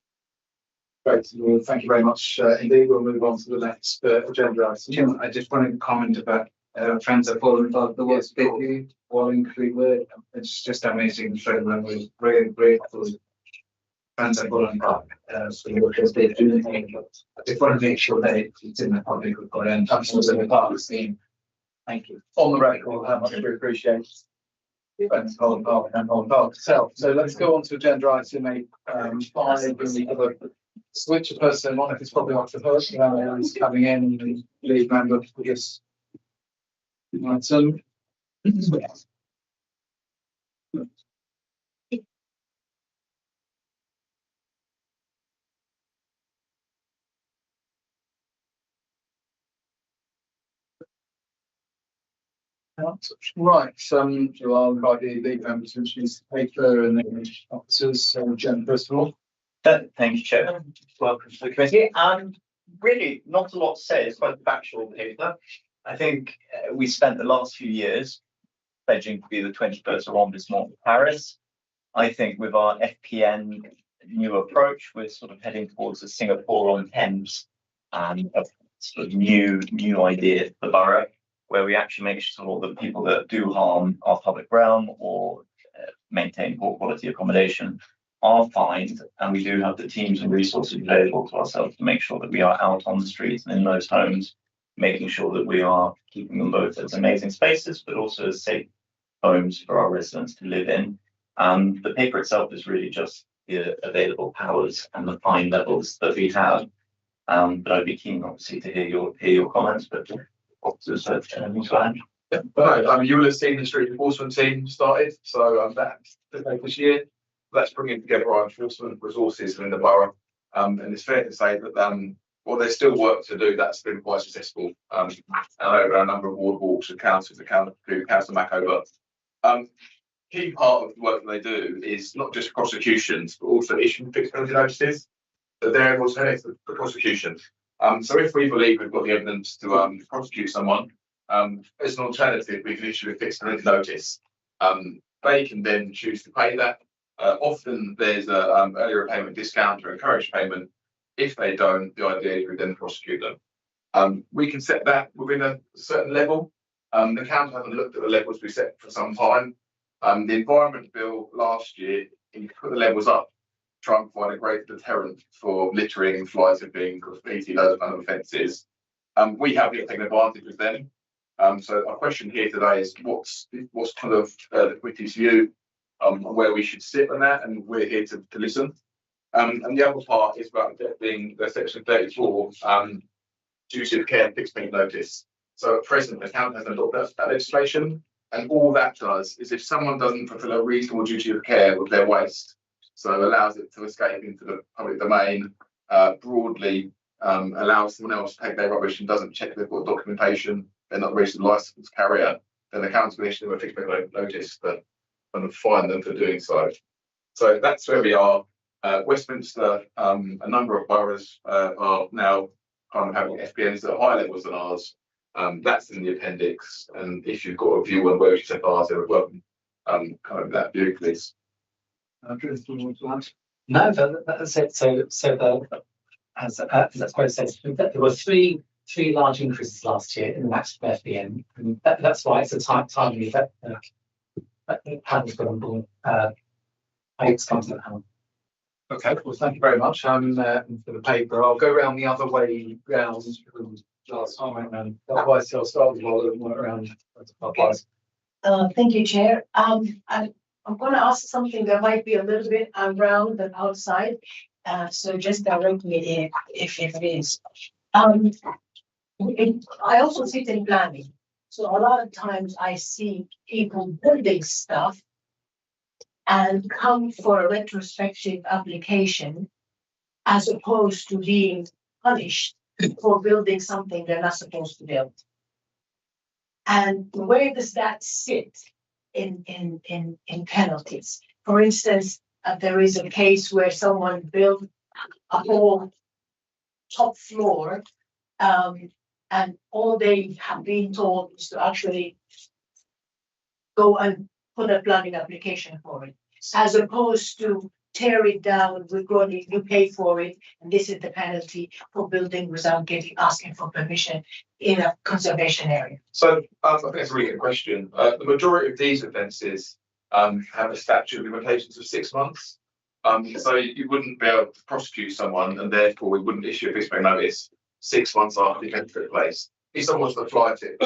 Great. Well, thank you very much indeed. We'll move on to the next agenda item. Jim, I just want to comment about friends that fall involved the work they do while in Creekwood. It's just amazing. So we're very grateful. Friends that fall involved for the work they do. I just want to make sure that it's in the public record and absolutely in the part of the scene. Thank you. On the record, how much we appreciate friends Holland Park and Holland Park itself. So let's go on to agenda item 8.5. We have a switch of person. Monica's probably off the hook. He's coming in and lead member for this item. Right, I'll invite the lead member to introduce the paper and then officers. Jen, first of all. Thank you, Chairman. Welcome to the committee. Really, not a lot to say. It's quite a factual paper. I think we spent the last few years pledging to be the 21st arrondissement of Paris. I think with our FPN new approach, we're sort of heading towards a Singapore on Thames and a sort of new idea for the borough, where we actually make sure that people that do harm our public realm or maintain poor quality accommodation are fined, and we do have the teams and resources available to ourselves to make sure that we are out on the streets and in those homes making sure that we are keeping them both as amazing spaces, but also as safe homes for our residents to live in. The paper itself is really just the available powers and the fine levels that we have. But I'd be keen, obviously, to hear your comments. But officers have anything to add? Yeah, but you will have seen the street enforcement team started, so that's this year. That's bringing together our enforcement resources in the borough. And it's fair to say that well, there's still work to do. That's been quite successful. I know a number of ward walks and councils, Councillor Mackover. Key part of the work that they do is not just prosecutions, but also issuing fixed penalty notices. That they're alternative for prosecutions. So if we believe we've got the evidence to prosecute someone, as an alternative, we can issue a fixed penalty notice. They can then choose to pay that. Often there's a earlier payment discount or encouraged payment. If they don't, the idea is we then prosecute them. We can set that within a certain level. The council hasn't looked at the levels we set for some time. The Environment Bill last year, you put the levels up, try and provide a greater deterrent for littering, fly tipping, graffiti, those kind of offences. We have taken advantage of them. So our question here today is what's kind of the committee's view on where we should sit on that, and we're here to listen. And the other part is about being the section 34 duty of care and fixed penalty notice. So at present, the council hasn't adopted that legislation, and all that does is if someone doesn't fulfil a reasonable duty of care with their waste, so allows it to escape into the public domain, broadly allows someone else to take their rubbish and doesn't check they've got documentation, they're not registered licensed carrier, then the council will issue them a fixed penalty notice that kind of fine them for doing so. So that's where we are. Westminster, a number of boroughs are now kind of having FPNs at higher levels than ours. That's in the appendix, and if you've got a view on where we should set ours, I would welcome kind of that view, please. Andrew, do you want to add? No, that's it. So as that's quite says, there were three large increases last year in the maximum FBN, and that's why it's a timely that panel's got on board. I expect to panel. Okay, well, thank you very much. For the paper, I'll go around the other way round last time, and otherwise I'll start with all of them around. Thank you, Chair. I'm going to ask something that might be a little bit around and outside. So just direct me if it is. I also sit in planning. So a lot of times I see people building stuff and come for a retrospective application as opposed to being punished for building something they're not supposed to build. And where does that sit in penalties? For instance, there is a case where someone built a whole top floor, and all they have been told is to actually go and put a planning application for it, as opposed to tear it down, you pay for it, and this is the penalty for building without asking for permission in a conservation area. So I think that's a really good question. The majority of these offences have a statute of limitations of 6 months. So you wouldn't be able to prosecute someone, and therefore we wouldn't issue a fixed penalty notice 6 months after the offence took place. If someone was to fly tip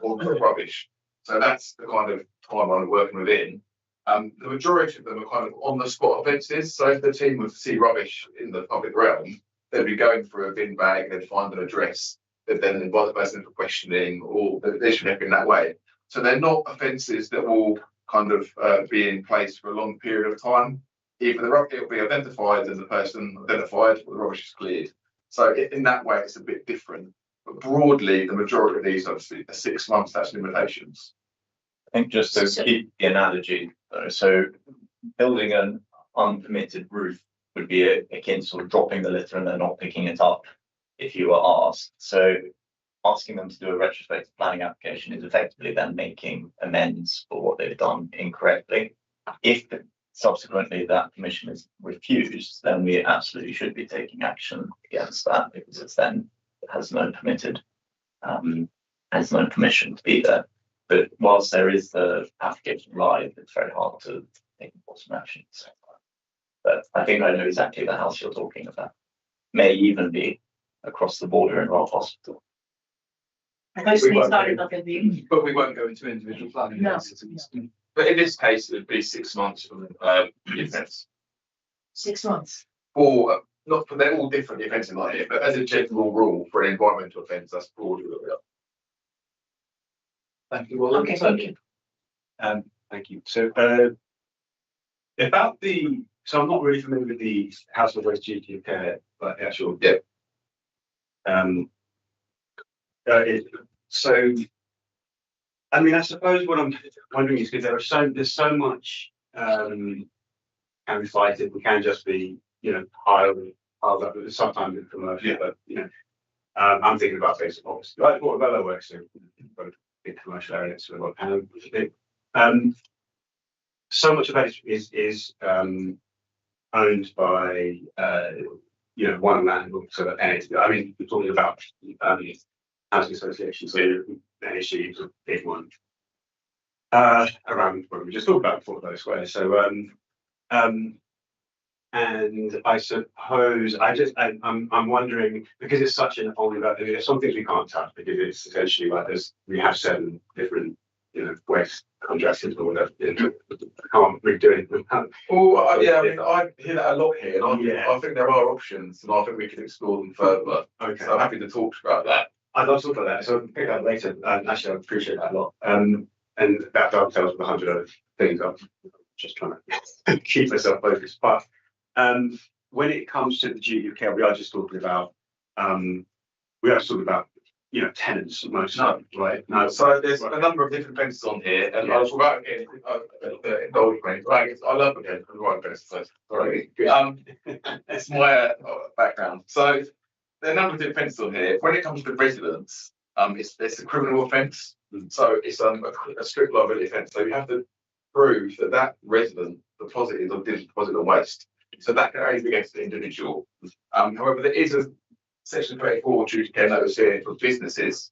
or put rubbish, so that's the kind of timeline we're working within. The majority of them are kind of on the spot offences. So if the team was to see rubbish in the public realm, they'd be going through a bin bag, they'd find an address, they'd then invite the person for questioning, or they should have been that way. So they're not offences that will kind of be in place for a long period of time. Either the rubbish will be identified as the person identified, or the rubbish is cleared. So in that way, it's a bit different. But broadly, the majority of these obviously are 6 months statute of limitations. I think just to keep the analogy, though, so building an unpermitted roof would be akin to sort of dropping the litter and then not picking it up if you were asked. So asking them to do a retrospective planning application is effectively then making amends for what they've done incorrectly. If subsequently that permission is refused, then we absolutely should be taking action against that, because it's then has no permission to be there. But whilst there is the application live, it's very hard to take enforcement action. But I think I know exactly the house you're talking about. May even be across the border in Royal Hospital. Mostly started up in the. But we won't go into individual planning. No. cases. But in this case, it'd be 6 months from the offence. 6 months. Or not, but they're all different offences like it, but as a general rule for an environmental offence, that's broadly what we are. Thank you, Will. Okay, thank you. Thank you. So, about the, so I'm not really familiar with the household waste duty of care, like the actual. Yeah. So, I mean, I suppose what I'm wondering is because there's so much, can we fight it? We can just be, piled up. Sometimes it's commercial, but I'm thinking about basic obviously. Like what Velo works in, got a big commercial area next to a lot of panel. So much of that is owned by one landlord. So that I mean, we're talking about housing associations. So NHG is a big one around what we just talked about before those squares. So and I suppose I'm wondering, because it's such an ongoing, there's some things we can't touch because it's essentially like we have 7 different waste contractors or whatever. I can't really do anything. Oh, yeah, I mean, I hear that a lot here, and I think there are options, and I think we can explore them further. Okay. So I'm happy to talk about that. I'd love to talk about that, so I'll pick up later. Actually, I appreciate that a lot. And that dovetails with 100 other things. I'm just trying to keep myself focused. But when it comes to the duty of care, we are just talking about tenants mostly, right? No, so there's a number of different offences on here, and I'll talk about again, indulge me. I love again the right offences. Sorry, it's my background. So there are a number of different offences on here. When it comes to residents, it's a criminal offence, so it's a strict liability offence. So you have to prove that resident deposited or didn't deposit the waste. So that can only be against the individual. However, there is a Section 34 duty of care notice here for businesses,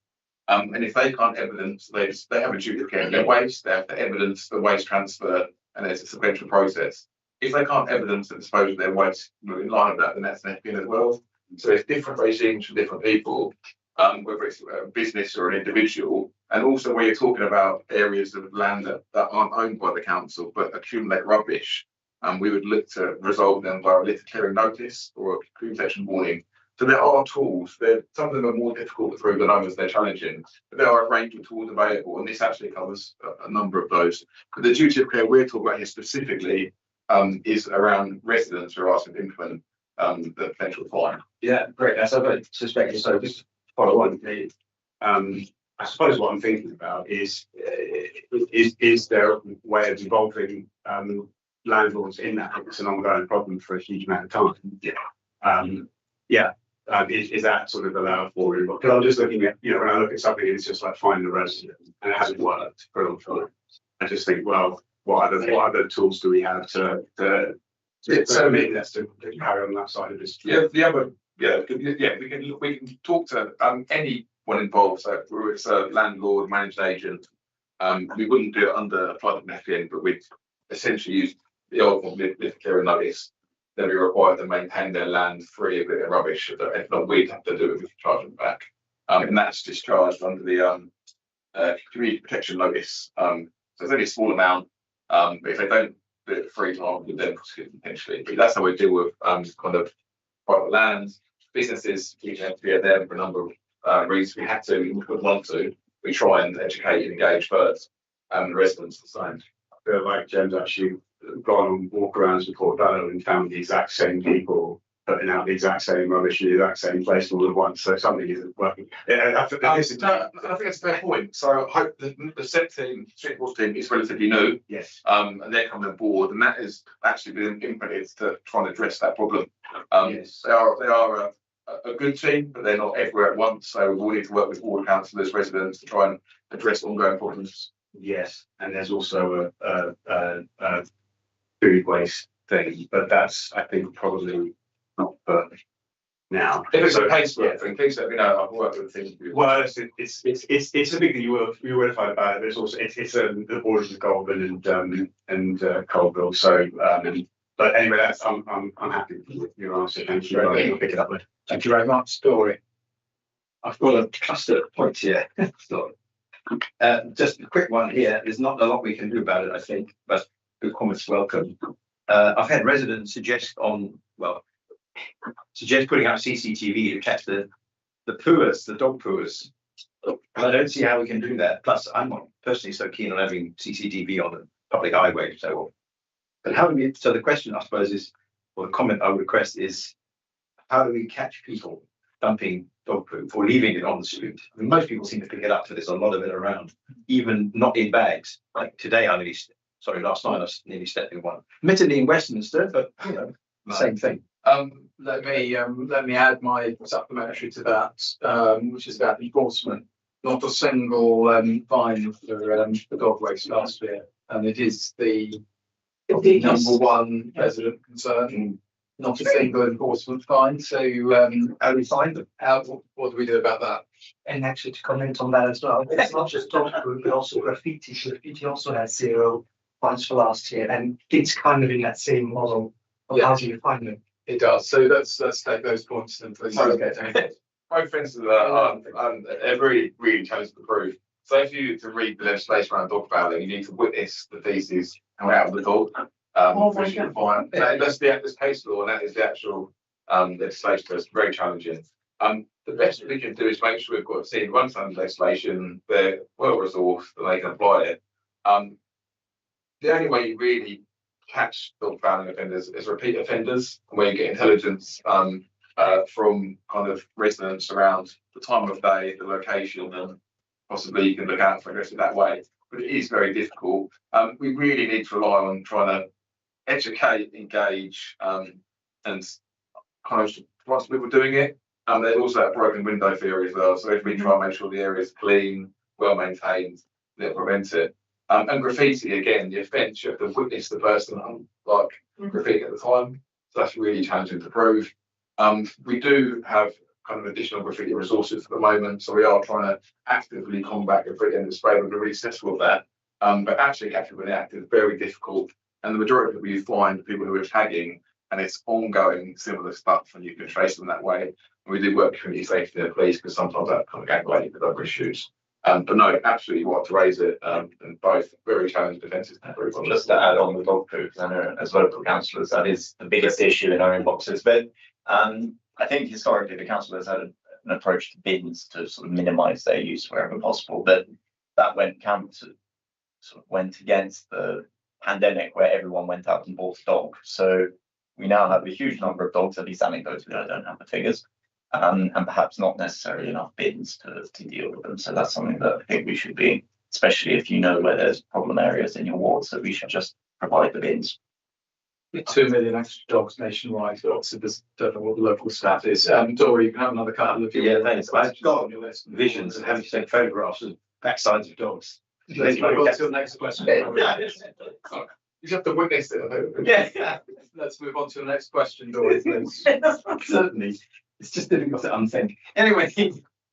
and if they can't evidence, they have a duty of care of their waste, they have to evidence the waste transfer, and there's a sequential process. If they can't evidence the disposal of their waste in line with that, then that's an FPN as well. So there's different regimes for different people, whether it's a business or an individual, and also where you're talking about areas of land that aren't owned by the council but accumulate rubbish, we would look to resolve them via a litter clearing notice or a community protection warning. So there are tools. Some of them are more difficult to prove than others. They're challenging, but there are a range of tools available, and this actually covers a number of those. But the duty of care we're talking about here specifically is around residents who are asked to implement the potential fine. Yeah, great. That's what I suspected. So just follow on. I suppose what I'm thinking about is there a way of involving landlords in that? It's an ongoing problem for a huge amount of time. Is that sort of allowed for? Because I'm just looking at, when I look at something, it's just like finding a resident and it hasn't worked for a long time. I just think, well, what other tools do we have to carry on that side of this? We can talk to anyone involved. So if it's a landlord, managed agent, we wouldn't do it under a private FPN, but we'd essentially use the old one, litter clearing notice. They'll be required to maintain their land free of the rubbish. If not, we'd have to do it, we can charge them back. And that's discharged under the community protection notice. So it's only a small amount, but if they don't do it free time, we then prosecute potentially. But that's how we deal with kind of private lands, businesses. We have to be there for a number of reasons. We had to, we would want to. We try and educate and engage first, the residents the same. I feel like Jen's actually gone on walk around to Port Velo and found the exact same people putting out the exact same rubbish in the exact same place all at once. So something isn't working. I think that's a fair point. So I hope the SET team, street water team, is relatively new. Yes. And they're coming on board, and that has actually been implemented to try and address that problem. Yes. They are a good team, but they're not everywhere at once. So we will need to work with all councillors, residents to try and address ongoing problems. Yes, and there's also a food waste thing, but that's, I think, probably not perfect now. If it's a casework thing, please let me know. I've worked with things. Well, it's a big thing. You were notified about it, but it's also the borders of Goulburn and Colville. So, but anyway, I'm happy with your answer. Thank you. I'll pick it up later. Thank you very much, Dory. I've got a cluster of points here. So, just a quick one here. There's not a lot we can do about it, I think, but good comments welcome. I've had residents suggest putting out CCTV to catch the pooers, the dog pooers. I don't see how we can do that. Plus, I'm not personally so keen on having CCTV on the public highway. So, but how do we? So the question, I suppose, is, or the comment I would request is, how do we catch people dumping dog poop or leaving it on the street? I mean, most people seem to pick it up, so there's a lot of it around, even not in bags. Like today, last night I nearly stepped in one. Admittedly in Westminster, but you know, same thing. Let me add my supplementary to that, which is about enforcement. Not a single fine for dog waste last year, and it is the number one resident concern. Not a single enforcement fine. So How do we find them? what do we do about that? And actually to comment on that as well, it's not just dog food, but also graffiti. Graffiti also has 0 fines for last year, and it's kind of in that same model of how do you find them. It does. So let's take those points then, please. Okay. Both fences are really, really challenging to prove. So if you to read the legislation around dog fouling, you need to witness the feces come out of the dog. Which you can find. That's the case law, and that is the actual legislation. So it's very challenging. The best we can do is make sure we've got a team run some legislation, they're well resourced and they can apply it. The only way you really catch dog fouling offenders is repeat offenders, where you get intelligence from kind of residents around the time of day, the location, and possibly you can look out for aggressive that way. But it is very difficult. We really need to rely on trying to educate, engage, and kind of trust people doing it. There's also that broken window theory as well. So if we try and make sure the area is clean, well maintained, they'll prevent it. And graffiti, again, the offence, you have to witness the person graffiti at the time. So that's really challenging to prove. We do have kind of additional graffiti resources at the moment. So we are trying to actively combat graffiti and display. We're really successful with that. But actually capturing the act is very difficult. And the majority of people you find are people who are tagging, and it's ongoing similar stuff, and you can trace them that way. And we do work with community safety and the police, because sometimes that kind of gang related with other issues. But no, absolutely you want to raise it, and both very challenging defences. Just to add on the dog poop, I know as local councillors, that is the biggest issue in our inboxes. But I think historically the council has had an approach to bins to sort of minimise their use wherever possible. But that went against the pandemic, where everyone went out and bought a dog. So we now have a huge number of dogs, at least anecdotally, I don't have the figures, and perhaps not necessarily enough bins to deal with them. So that's something that I think we should be, especially if you know where there's problem areas in your wards, that we should just provide the bins. 2 million extra dogs nationwide. So obviously, don't know what the local stat is. Dory, you can have another couple of Yeah, thanks. I've got visions of having to take photographs of backsides of dogs. Let's move on to the next question. You have to witness it. Yeah. Let's move on to the next question, Dory, please. Certainly. It's just difficult to unthink. Anyway,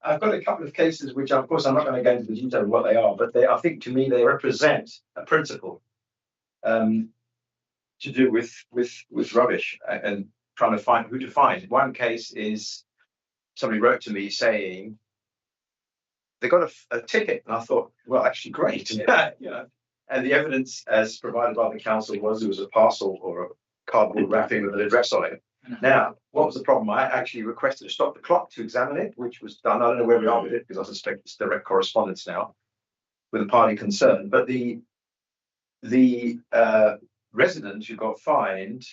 I've got a couple of cases which, of course, I'm not going to go into the detail of what they are, but I think to me they represent a principle to do with rubbish and trying to find who to find. One case is somebody wrote to me saying they got a ticket, and I thought, well, actually, great. And the evidence, as provided by the council, was it was a parcel or a cardboard wrapping with an address on it. Now, what was the problem? I actually requested to stop the clock to examine it, which was done. I don't know where we are with it, because I suspect it's direct correspondence now with the party concerned. But the resident who got fined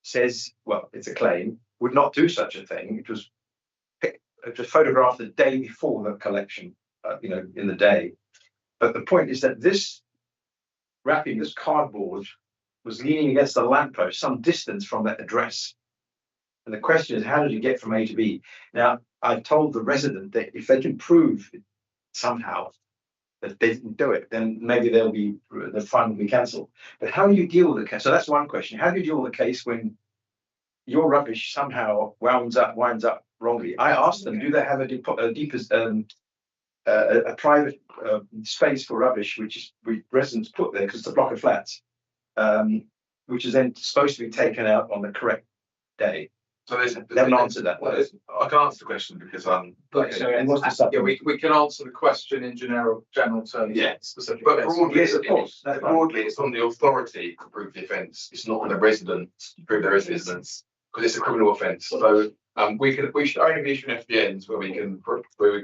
says, well, it's a claim, would not do such a thing. It was photographed the day before the collection, in the day. But the point is that this wrapping, this cardboard, was leaning against a lamppost some distance from that address. And the question is, how did you get from A to B? Now, I've told the resident that if they can prove somehow that they didn't do it, then maybe the fine will be cancelled. But how do you deal with the case? So that's one question. How do you deal with the case when your rubbish somehow winds up wrongly? I asked them, do they have a private space for rubbish, which residents put there because it's a block of flats, which is then supposed to be taken out on the correct day. So there's. They haven't answered that. Well, I can answer the question because But sorry, And what's the Yeah, supplement? we can answer the question in general terms. Yeah, Specific. but broadly, Yes, of course. That's fine. broadly, it's on the authority to prove the offence. It's not on the resident to prove their residence because it's a criminal offence. So we should only be issuing FBNs where we can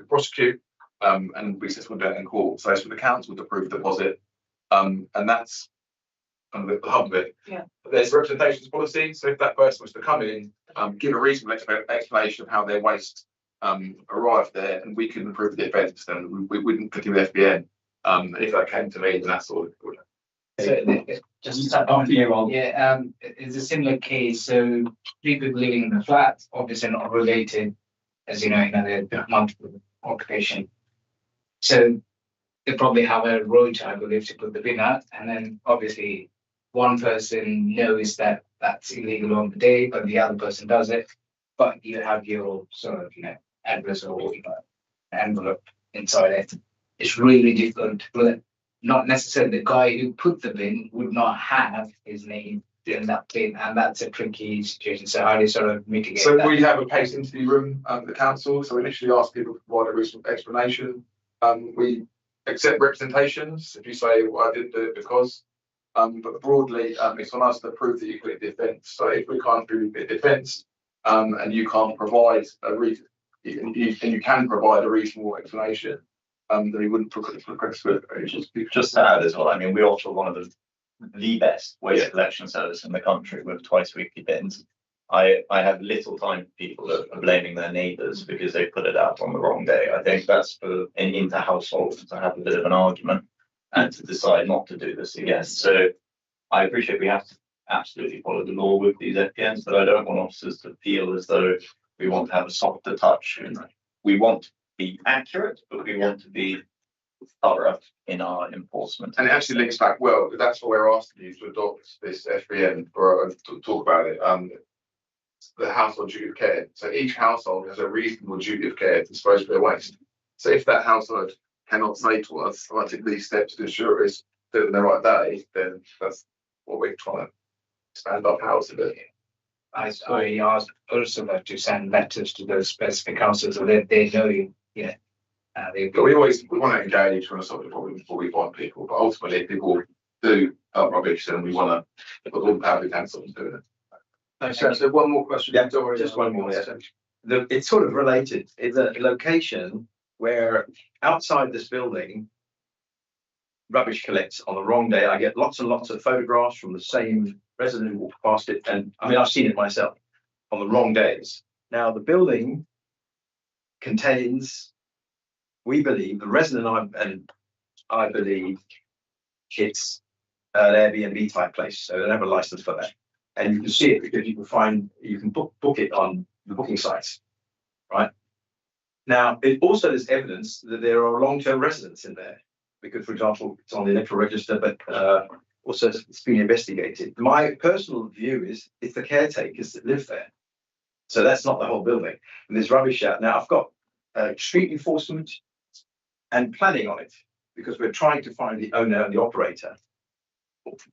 prosecute and we settle debt in court. So it's for the council to prove deposit, and that's kind of the hub of it. Yeah. There's representations policy. So if that person was to come in, give a reasonable explanation of how their waste arrived there, and we can prove the offence, then we wouldn't put with FBN. If that came to me, then that's all. So just it's a similar case. So three people living in the flat, obviously not related, as you know, they're multiple occupation. So they probably have a rota, I believe, to put the bin out, and then obviously one person knows that that's illegal on the day, but the other person does it. But you have your sort of address or envelope inside it. It's really difficult, but not necessarily the guy who put the bin would not have his name in that bin, and that's a tricky situation. So how do you sort of mitigate So that? we have a case interview room at the council. So we initially ask people to provide a reasonable explanation. We accept representations if you say, well, I didn't do it because. But broadly, it's on us to prove that you committed the offence. So if we can't prove the offence, and you can't provide a reason, and you can provide a reasonable explanation, then we wouldn't progress with it. Just to add as well, I mean, we offer one of the best waste collection service in the country with twice weekly bins. I have little time for people that are blaming their neighbours because they put it out on the wrong day. I think that's for an inter-household to have a bit of an argument and to decide not to do this again. So I appreciate we have to absolutely follow the law with these FPNs, but I don't want officers to feel as though we want to have a softer touch. We want to be accurate, but we want to be thorough in our enforcement. And it actually links back well. That's why we're asking you to adopt this FBN or to talk about it. The household duty of care. So each household has a reasonable duty of care to dispose of their waste. So if that household cannot say to us, "I take these steps to ensure it's doing the right day," then that's what we're trying to stand up house a bit. I asked Ursula to send letters to those specific houses so that they know you. But we want to engage, trying to solve the problem before we find people. But ultimately, if people do help rubbish, then we want to put all the power we can to doing it. Thanks, so one more question. Yeah, just one more. Yeah. It's sort of related. It's a location where outside this building, rubbish collects on the wrong day. I get lots and lots of photographs from the same resident who walked past it, and I mean I've seen it myself on the wrong days. Now the building contains, we believe, the resident and I believe it's an Airbnb type place, so they don't have a license for that. And you can see it because you can book it on the booking sites, right? Now, there's evidence that there are long-term residents in there because, for example, it's on the electoral register, but also it's been investigated. My personal view is it's the caretakers that live there. So that's not the whole building. And there's rubbish out. Now, I've got street enforcement and planning on it because we're trying to find the owner and the operator.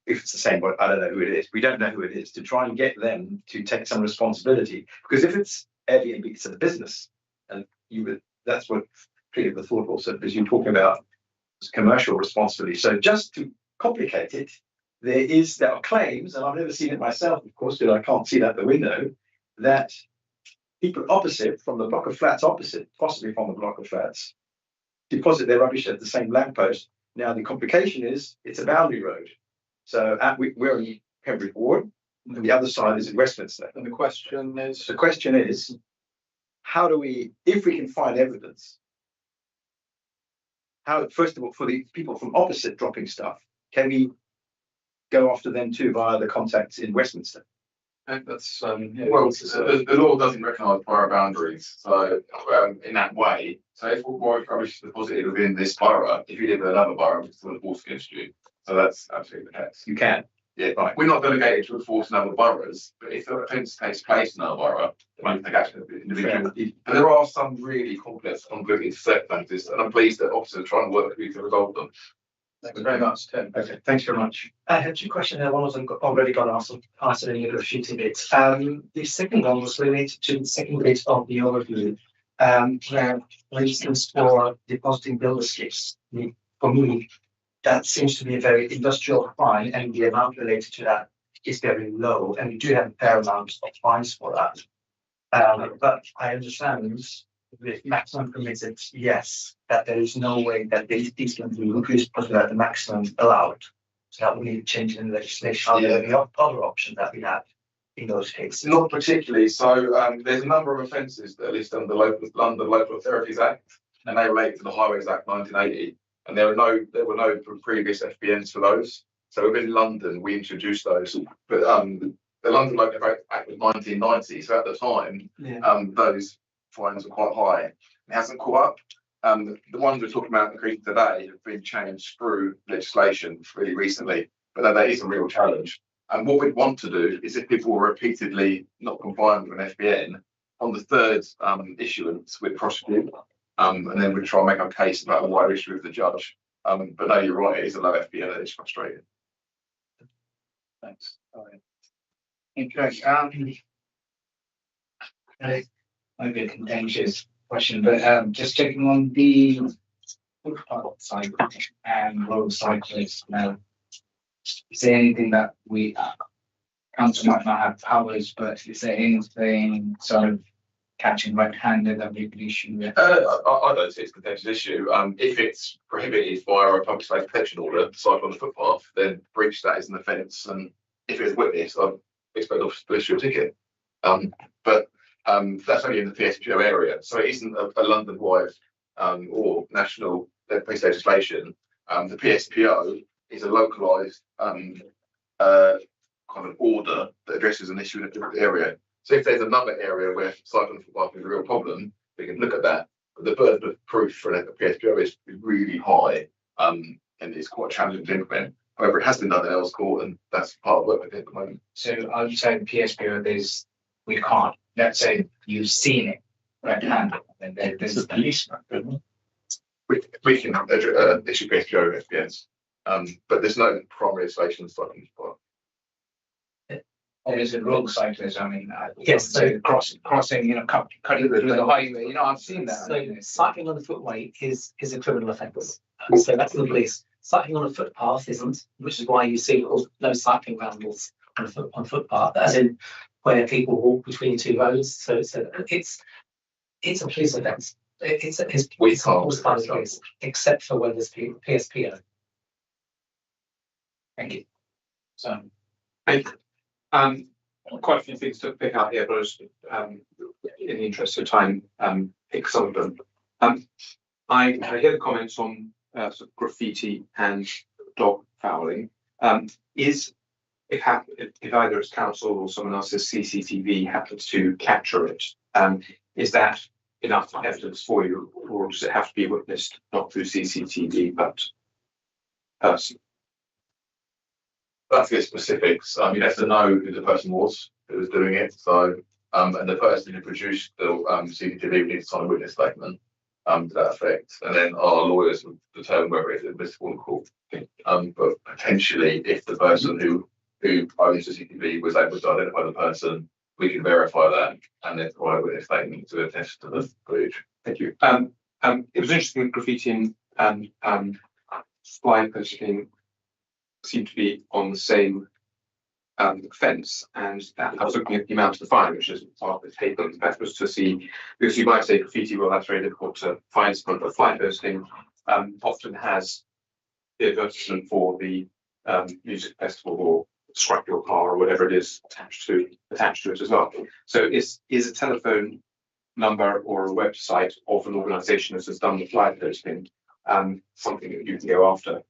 If it's the same, but I don't know who it is. We don't know who it is, to try and get them to take some responsibility. Because if it's Airbnb, it's a business, and that's what created the thought also, because you're talking about commercial responsibility. So just to complicate it, there are claims, and I've never seen it myself, of course, because I can't see that the window, that people opposite from the block of flats opposite, possibly from the block of flats, deposit their rubbish at the same lamppost. Now the complication is it's a boundary road. So we're in Pembroke Ward, and the other side is in Westminster. And the question is, how do we, if we can find evidence, how, first of all, for the people from opposite dropping stuff, can we go after them too via the contacts in Westminster? That's well, the law doesn't recognise borough boundaries, so in that way, so if rubbish is deposited within this borough, if you live in another borough, it's still enforced against you. So that's absolutely the case. You can. Yeah, right. We're not delegated to enforce in other boroughs, but if the offence takes place in another borough, it won't take action of the individual. And there are some really complex, convoluted circumstances, and I'm pleased that officers are trying to work with you to resolve them. Thanks very much, Tim. Okay, thanks very much. I had two questions there. One was already got answered in your graffiti bit. The second one was related to the second bit of the overview. Where, for instance, for depositing builder skips, for me, that seems to be a very industrial fine, and the amount related to that is very low, and we do have a fair amount of fines for that. But I understand with maximum permitted, yes, that there is no way that these can be increased because we are the maximum allowed. So that would need change in legislation. Are there any other options that we have in those cases? Not particularly. So there's a number of offences that are listed under the London Local Authorities Act, and they relate to the Highways Act 1980. And there were no previous FBNs for those. So within London, we introduced those. But the London Local Authorities Act was 1990. So at the time, those fines were quite high. It hasn't caught up. The ones we're talking about increasing today have been changed through legislation really recently, but that is a real challenge. And what we'd want to do is if people were repeatedly not compliant with an FBN, on the third issuance, we'd prosecute, and then we'd try and make our case about the wider issue with the judge. But no, you're right, it is a low FBN and it's frustrating. Thanks. All right. Maybe a contentious question, but just checking on the footpath side and road cyclists. Now, is there anything that we council might not have powers, but is there anything sort of catching red-handed that we could issue with? I don't see it's a contentious issue. If it's prohibited via a public safety protection order to cycle on the footpath, then breach that is an offence. And if it's witnessed, I expect officers to issue a ticket. But that's only in the PSPO area, so it isn't a London-wide or national police legislation. The PSPO is a localised kind of order that addresses an issue in a different area. So if there's another area where cycling footpath is a real problem, we can look at that. But the burden of proof for a PSPO is really high, and it's quite challenging to implement. However, it has been done in Earls Court, and that's part of what we're doing at the moment. So I would say the PSPO, we can't. Let's say you've seen it red-handed, and there's a policeman. We can issue PSPO FBNs, but there's no primary legislation cycling footpath. Or is it road cyclists? I mean, Yes, so crossing, cutting through the highway. I've seen that. So cycling on the footway is a criminal offence. So that's the police. Cycling on a footpath isn't, which is why you see no cycling vandals on a footpath, as in where people walk between two roads. So it's a police offence. It's enforced by the police, except for when there's PSPO. Thank you. So, thank you. Quite a few things to pick out here, but just, in the interest of time, pick some of them. I hear the comments on sort of graffiti and dog fouling. If either it's council or someone else's CCTV happens to capture it, is that enough evidence for you, or does it have to be witnessed not through CCTV but person? That's the specifics. You have to know who the person was who was doing it. So, and the person who produced the CCTV needs to sign a witness statement to that effect. And then our lawyers will determine whether it's admissible in court. But potentially, if the person who owns the CCTV was able to identify the person, we can verify that and then provide a witness statement to attest to the footage. Thank you. It was interesting that graffiti and fly posting seem to be on the same offence, and I was looking at the amount of the fine, which is part of the table. That was to see, because you might say graffiti, well, that's very difficult to find someone, but fly posting often has the advertisement for the music festival or scrap your car or whatever it is attached to it as well. So is a telephone number or a website of an organisation that has done the fly posting something that you can go after?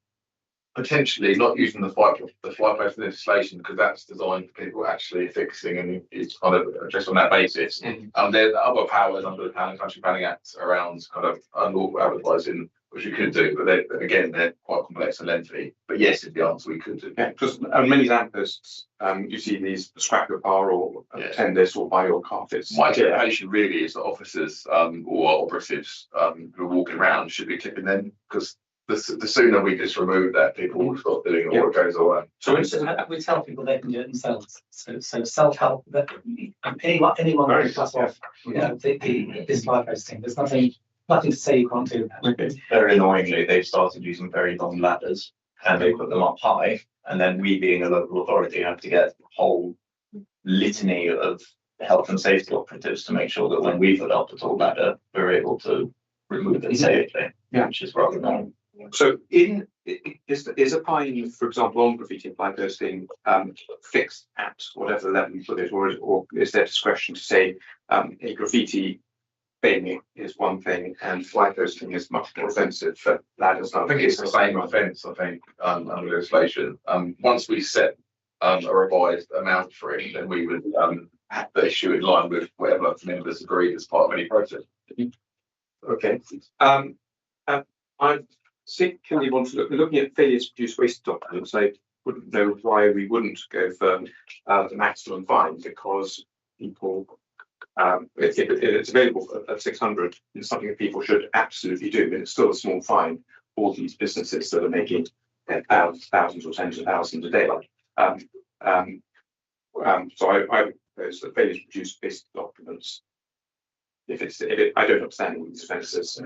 Potentially, not using the fly posting legislation, because that's designed for people actually fixing, and it's kind of just on that basis. There are other powers under the Country Planning Act around kind of unlawful advertising, which we could do, but they're quite complex and lengthy. But yes, is the answer, we could do. Yeah, because on many lampposts, you see these scrap your car or attend this or buy your carpets. My interpretation really is that officers or operatives who are walking around should be clipping them, because the sooner we just remove that, people will stop doing it or it goes away. So We tell people they can do it themselves. So self-help, that anyone can cut off, this live posting. There's nothing to say you can't do that. Very annoyingly, they've started using very long ladders and they put them up high. And then we, being a local authority, have to get a whole litany of health and safety operatives to make sure that when we put up the tall ladder, we're able to remove it safely, which is rather annoying. So is a fine, for example, on graffiti and fly posting fixed at whatever level you put it, or is there discretion to say a graffiti bin is one thing and fly posting is much more offensive for ladders? I think it's the same offence, under legislation. Once we set a revised amount for it, then we would have the issue in line with whatever members agreed as part of any process. Okay. I particularly want to looking at failure to produce waste documents. I wouldn't know why we wouldn't go for the maximum fine, because people, if it's available at 600, it's something that people should absolutely do, but it's still a small fine for these businesses that are making thousands or tens of thousands a day. So I propose that failure to produce waste documents, I don't understand all these offences,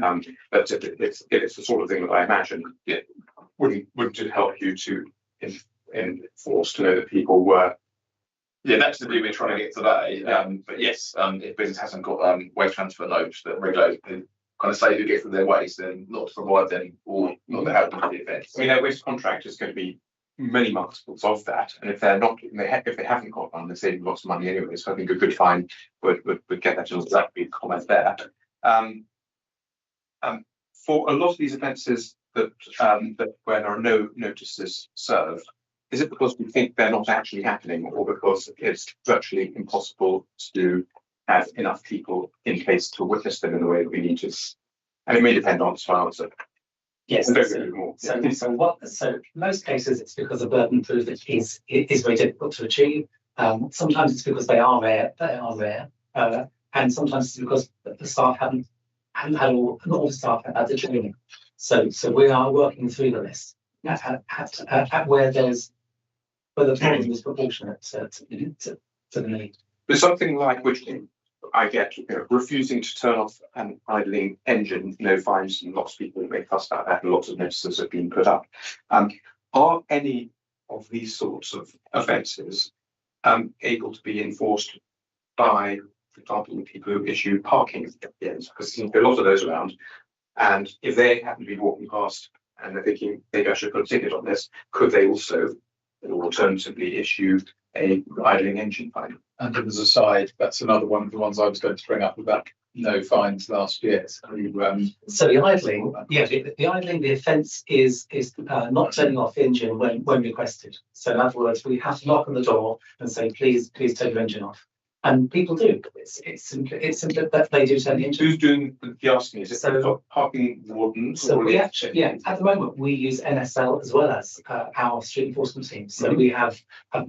but if it's the sort of thing that I imagine, wouldn't it help you to enforce to know that people were? Yeah, that's the view we're trying to get today. But yes, if business hasn't got waste transfer notes that regulate kind of say who gets their waste, then not to provide them or not to help them with the offence. I mean, their waste contract is going to be many multiples of that, and if they're not, if they haven't got one, they're saving lots of money anyway. So I think a good fine would get that. So that would be a comment there. For a lot of these offences that where there are no notices served, is it because we think they're not actually happening, or because it's virtually impossible to have enough people in place to witness them in the way that we need to? And it may depend on the answer. Yes. So most cases it's because the burden of proof is very difficult to achieve. Sometimes it's because they are rare, and sometimes it's because the staff haven't had not all the staff have had the training. So we are working through the list at where the problem is proportionate to the need. But something like which I get, refusing to turn off an idling engine, no fines, and lots of people make fuss about that, and lots of notices have been put up. Are any of these sorts of offences able to be enforced by, for example, the people who issue parking tickets? Because there's a lot of those around, and if they happen to be walking past and they're thinking maybe I should put a ticket on this, could they also alternatively issue a idling engine fine? And as a side, that's another one of the ones I was going to bring up about no fines last year. So the idling, the idling, the offence is not turning off the engine when requested. So in other words, we have to knock on the door and say, please turn your engine off. And people do. It's simply that they do turn the engine. Who's doing the asking? Is it parking wardens? So we actually, at the moment we use NSL as well as our street enforcement team. So we have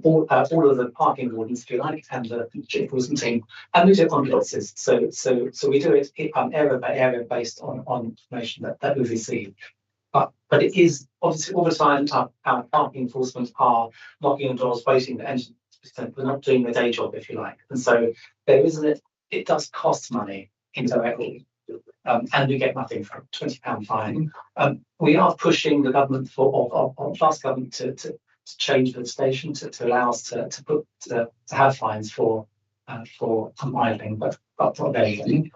all of the parking wardens, if you like, and the street enforcement team, and we do it on blitzes. So we do it area by area based on information that we've received. But it is obviously all the time our parking enforcement are knocking on doors, waiting the engine. We're not doing the day job, if you like, and so there isn't it does cost money indirectly, and we get nothing for a £20 fine. We are pushing the government for last government to change legislation to allow us to have fines for idling, but not there again.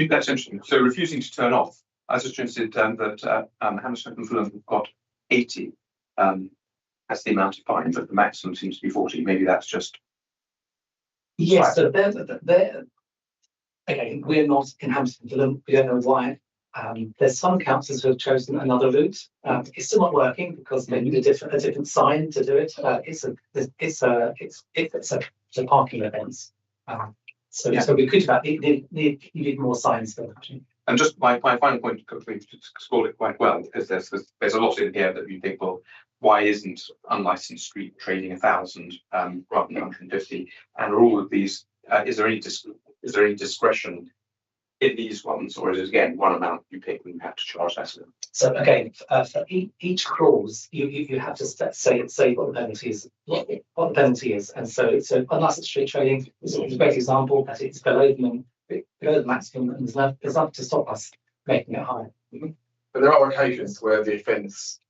That's interesting. So refusing to turn off. I was just interested that Hammersmith and Fulham have got 80. That's the amount of fine, but the maximum seems to be 40. Maybe that's just. Yes, so they're again, we're not in Hammersmith. We don't know why. There's some councils who have chosen another route. It's still not working because they need a different sign to do it. It's a parking events. So we could have need more signs for that. And just my final point, we've scored it quite well, because there's a lot in here that you think, well, why isn't unlicensed street trading 1,000 rather than 150? And are all of these? Is there any discretion in these ones, or is it again one amount you pick and you have to charge less? So again, for each clause, you have to say what the penalty is, what the penalty is, and so unless it's street trading, it's a great example that it's below the maximum, and there's nothing to stop us making it higher. But there are occasions where the offence,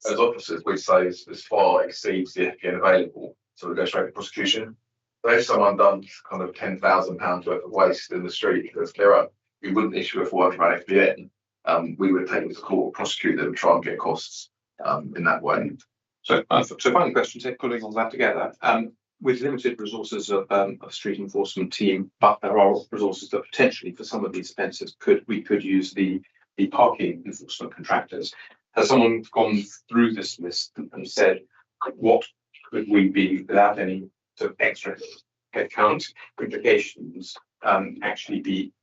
as officers, we say is far exceeds the FPN available, so we go straight to prosecution. So if someone done kind of £10,000 worth of waste in the street, let's clear up, we wouldn't issue a £400 FPN. We would take them to court, prosecute them, try and get costs in that way. So final question, pulling all that together. With limited resources of a street enforcement team, but there are resources that potentially for some of these offences we could use the parking enforcement contractors. Has someone gone through this list and said, what could we be without any sort of extra headcount implications actually be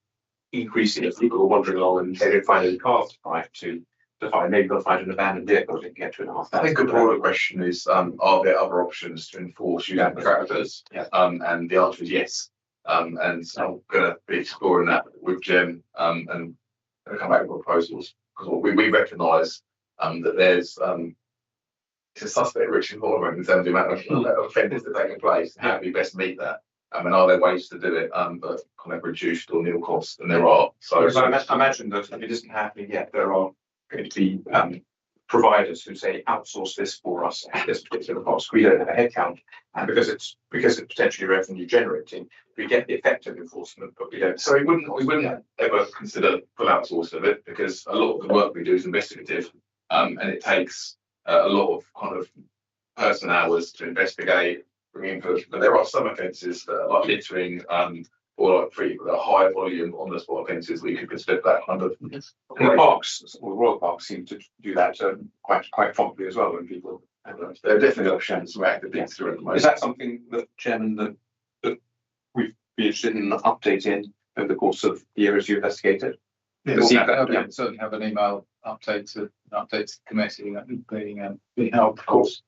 increasing if people are wandering along and they don't find any cars to find, maybe they'll find an abandoned vehicle and get 2,500. I think a broader question is, are there other options to enforce using contractors? Yeah. And the answer is yes. And so I'm going to be exploring that with Jem and come back with proposals, because we recognise that there's it's a suspect rich environment in terms of the amount of offenders that are taking place. How do we best meet that? And are there ways to do it, but kind of reduced or nil cost? And there are. So I imagine that if it isn't happening yet, there are going to be providers who say outsource this for us at this particular cost. We don't have a headcount, and because it's potentially revenue generating, we get the effective enforcement, but we don't. So we wouldn't ever consider full outsource of it, because a lot of the work we do is investigative, and it takes a lot of kind of person hours to investigate, bring input. But there are some offences that are like littering, or like pretty high volume on the spot offences we could consider that kind of. And the parks, or the Royal Parks, seem to do that quite promptly as well when people. There are definitely options to act against it at the moment. Is that something that, Chairman, that we'd be interested in updating over the course of the year as you investigated? Certainly have an email update to the committee. That would be helpful. Of course.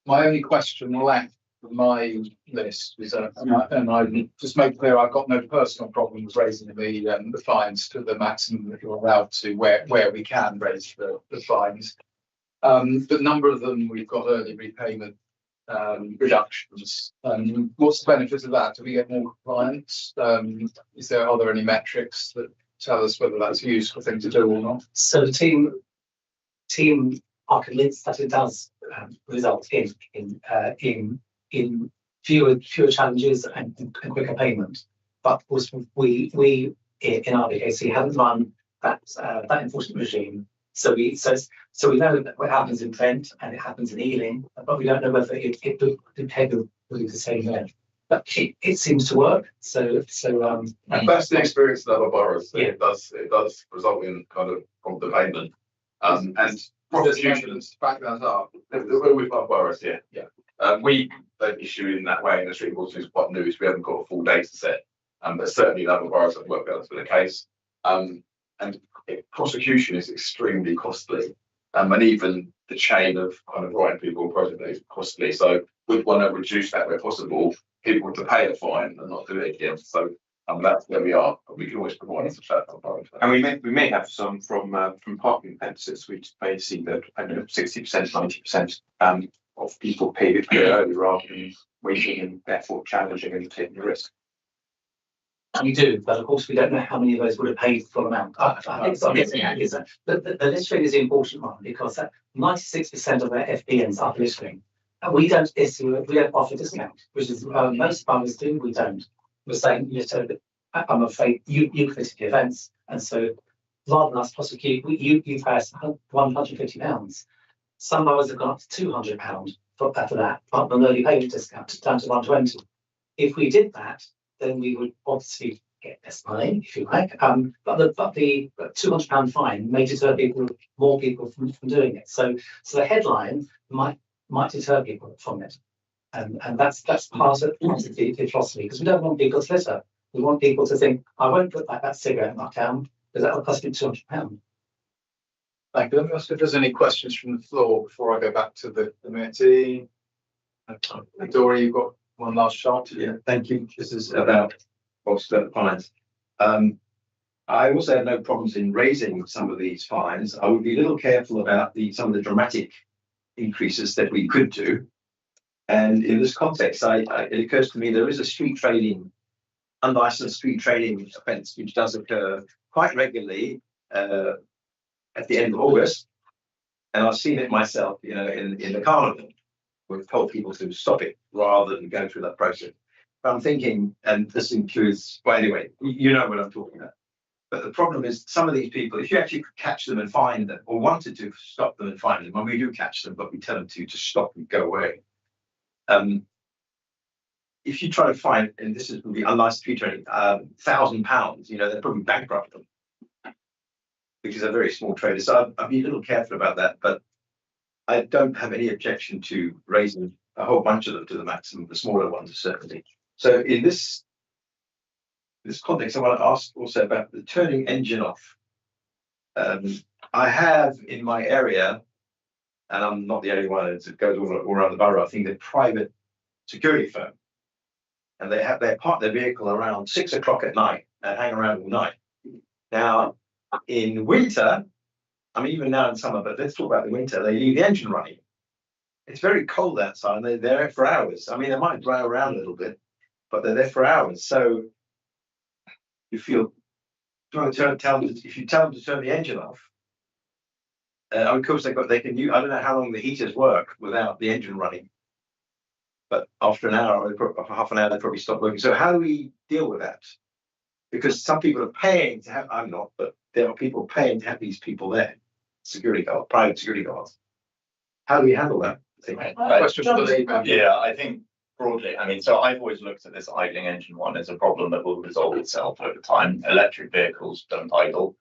My only question left on my list is, and I just make clear, I've got no personal problems raising the fines to the maximum that you're allowed to, where we can raise the fines. But a number of them we've got early repayment reductions. What's the benefit of that? Do we get more compliance? Are there any metrics that tell us whether that's a useful thing to do or not? So the team are convinced that it does result in fewer challenges and quicker payment. But of course, we in our BKC haven't run that enforcement regime. So we know that what happens in Trent and it happens in Ealing, but we don't know whether the behaviour will be the same there. But it seems to work. So that's the experience in other boroughs. Yeah. It does result in kind of prompt payment. And prosecutions back that up. With other boroughs, yeah. We don't issue in that way in the street enforcement is quite new, so we haven't got a full data set. But certainly in other boroughs that work out that's been the case. And prosecution is extremely costly, and even the chain of kind of writing people and processing is costly. So we'd want to reduce that where possible. People want to pay a fine and not do it again. So that's where we are. But we can always provide some chat. And we may have some from parking offences. We may see that 60%, 90% of people pay it early rather than waiting and therefore challenging and taking the risk. We do, but of course we don't know how many of those would have paid the full amount. I think the littering is the important one, because 96% of their FBNs are littering. And we don't offer discount, which is most farmers do. We don't. We're saying, I'm afraid you committed the offence, and so rather than us prosecute, you pay us £150. Some farmers have gone up to £200 for that, but an early payment discount down to £120. If we did that, then we would obviously get less money, if you like. But the £200 fine may deter more people from doing it. So the headline might deter people from it, and that's part of the philosophy, because we don't want people to litter. We want people to think, I won't put that cigarette mark down because that will cost me £200. Thank you. Let me ask if there's any questions from the floor before I go back to the committee. Dory, you've got one last shot. Yeah, thank you. This is about offset fines. I also have no problems in raising some of these fines. I would be a little careful about some of the dramatic increases that we could do. And in this context, it occurs to me there is a unlicensed street trading offence which does occur quite regularly at the end of August. And I've seen it myself, in the carnival. We've told people to stop it rather than go through that process. But I'm thinking, and this includes, well, anyway, you know what I'm talking about. But the problem is some of these people, if you actually could catch them and find them, or wanted to stop them and find them, and we do catch them, but we tell them to stop and go away. If you try to find, and this would be unlicensed street trading, £1,000, they'd probably bankrupt them because they're very small traders. So I'd be a little careful about that, but I don't have any objection to raising a whole bunch of them to the maximum, the smaller ones certainly. So in this context, I want to ask also about the turning engine off. I have in my area, and I'm not the only one, it goes all around the borough, I think a private security firm. And they park their vehicle around 6 o'clock at night and hang around all night. Now, in winter, even now in summer, but let's talk about the winter, they leave the engine running. It's very cold outside and they're there for hours. They might dry around a little bit, but they're there for hours. So if you tell them to turn the engine off, of course they can use, I don't know how long the heaters work without the engine running, but after an hour or half an hour, they probably stop working. So how do we deal with that? Because some people are paying to have, I'm not, but there are people paying to have these people there, private security guards. How do we handle that? Question for the lead. Yeah, I think broadly, so I've always looked at this idling engine one as a problem that will resolve itself over time. Electric vehicles don't idle.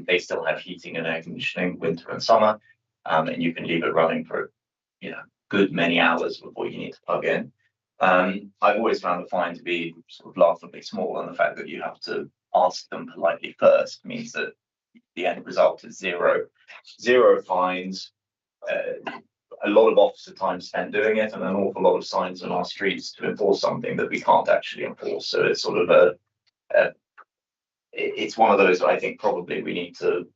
They still have heating and air conditioning, winter and summer, and you can leave it running for, good many hours before you need to plug in. I've always found the fine to be sort of laughably small, and the fact that you have to ask them politely first means that the end result is zero fines. A lot of officer time spent doing it, and an awful lot of signs on our streets to enforce something that we can't actually enforce. So it's sort of it's one of those that I think probably we need to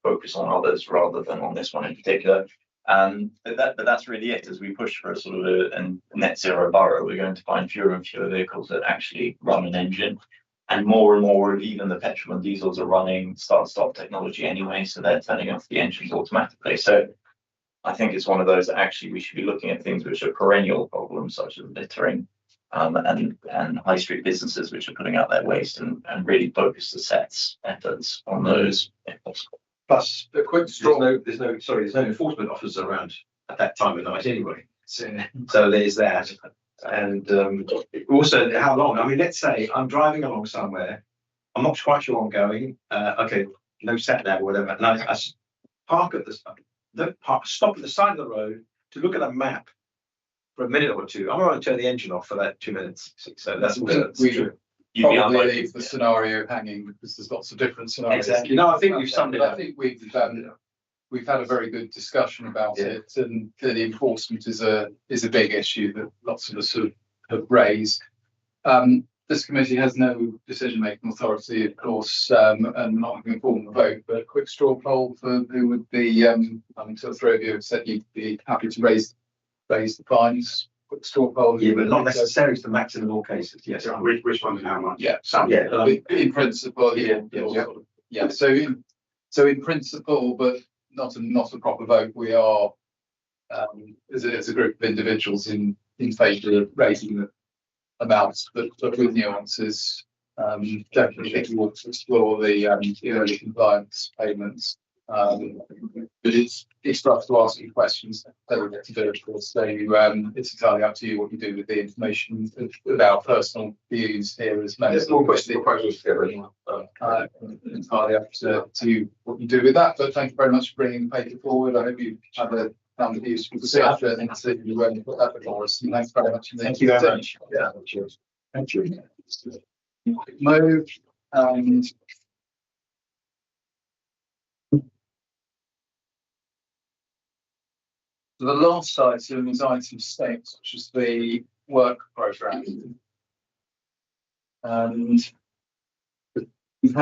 focus on others rather than on this one in particular. But that's really it. As we push for a sort of a net zero borough, we're going to find fewer and fewer vehicles that actually run an engine, and more of even the petrol and diesels are running start-stop technology anyway, so they're turning off the engines automatically. So I think it's one of those that actually we should be looking at things which are perennial problems, such as littering, and high street businesses which are putting out their waste, and really focus the set's efforts on those if possible. Plus, there's no enforcement officers around at that time of night anyway. So there's that. And also, how long? Let's say I'm driving along somewhere. I'm not quite sure I'm going. Okay, no sat nav or whatever. And I park at stop at the side of the road to look at a map for a minute or two. I'm going to turn the engine off for that 2 minutes. So that's probably leave the scenario hanging because there's lots of different scenarios. Exactly. No, I think you've summed it up. I think we've had a very good discussion about it, and clearly enforcement is a big issue that lots of us have raised. This committee has no decision-making authority, of course, and not going to form a vote, but a quick straw poll for who would be, so the three of you have said you'd be happy to raise the fines. Quick straw poll. Yeah, but not necessarily the maximum in all cases. Yes. Which one and how much? Yeah. Some. Yeah. In principle, yeah. So in principle, but not a proper vote. We are, as a group of individuals, in favour of raising the amounts, but with nuances. Definitely think we want to explore the early compliance payments. But it's for us to ask you questions that we get to do, of course. So it's entirely up to you what you do with the information about personal views here as members. More proposals together. Entirely up to you what you do with that. But thank you very much for bringing the paper forward. I hope you have found it useful discussion and to you put that before us. And thanks very much. Thank you very much. Yeah, cheers. Thank you. Move and the last item is item 6, which is the work programme. And we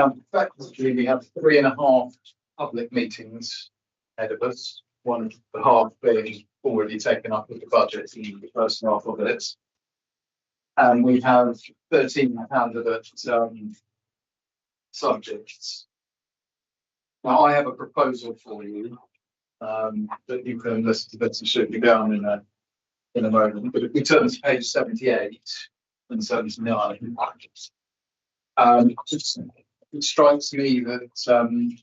have 3.5 public meetings ahead of us. One of the half being already taken up with the budget in the first half of it. And we have 13 candidate subjects. Now, I have a proposal for you that you can listen to this and shoot me down in a moment. But if we turn to page 78 and 79, it strikes me that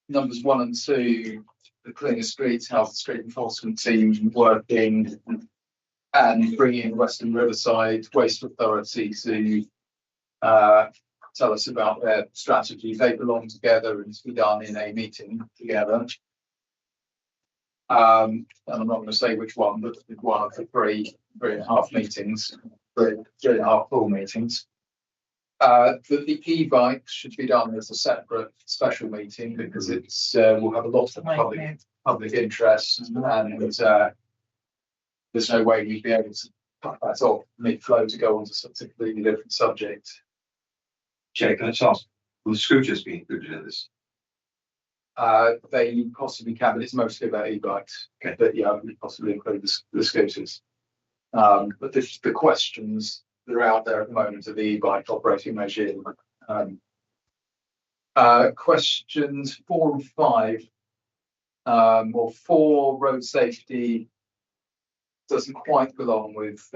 numbers 1 and 2, the Cleaner Streets Health Street Enforcement Team working and bringing Western Riverside Waste Authority to tell us about their strategy. They belong together and to be done in a meeting together. And I'm not going to say which one, but one of the 3.5 meetings, 3.5 full meetings. That the e-bikes should be done as a separate special meeting because it's will have a lot of public interest, and there's no way we'd be able to cut that off mid-flow to go on to something completely different subject. Chair, can I just ask, will the scooters be included in this? They possibly can, but it's mostly about e-bikes. Okay. But yeah, we possibly include the scooters. But the questions that are out there at the moment are the e-bike operating regime. Questions 4 and 5. Well, 4 road safety doesn't quite belong with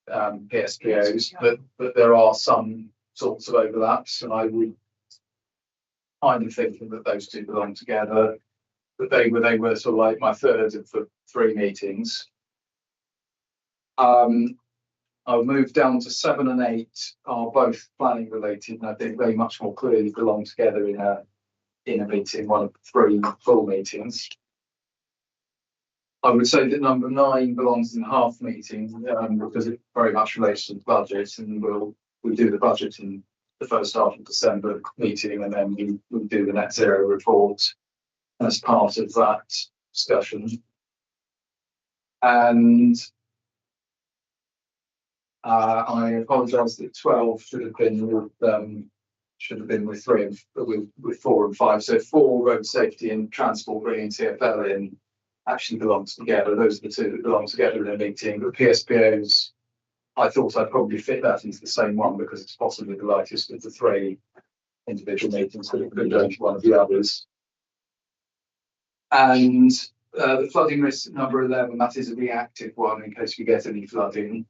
PSPOs, but there are some sorts of overlaps, and I would kind of thinking that those two belong together. But they were sort of like my third of the 3 meetings. I'll move down to 7 and 8 are both planning related, and I think they much more clearly belong together in a meeting, one of the 3 full meetings. I would say that number 9 belongs in half meeting because it very much relates to the budget, and we'll do the budget in the first half of December meeting, and then we'll do the net zero report as part of that discussion. And I apologise that 12 should have been with 3 and with 4 and 5. So 4 road safety and transport bringing TfL in actually belongs together. Those are the 2 that belong together in a meeting. But PSPOs, I thought I'd probably fit that into the same one because it's possibly the lightest of the 3 individual meetings, but it could go into one of the others. And the flooding risk number 11, that is a reactive one in case we get any flooding.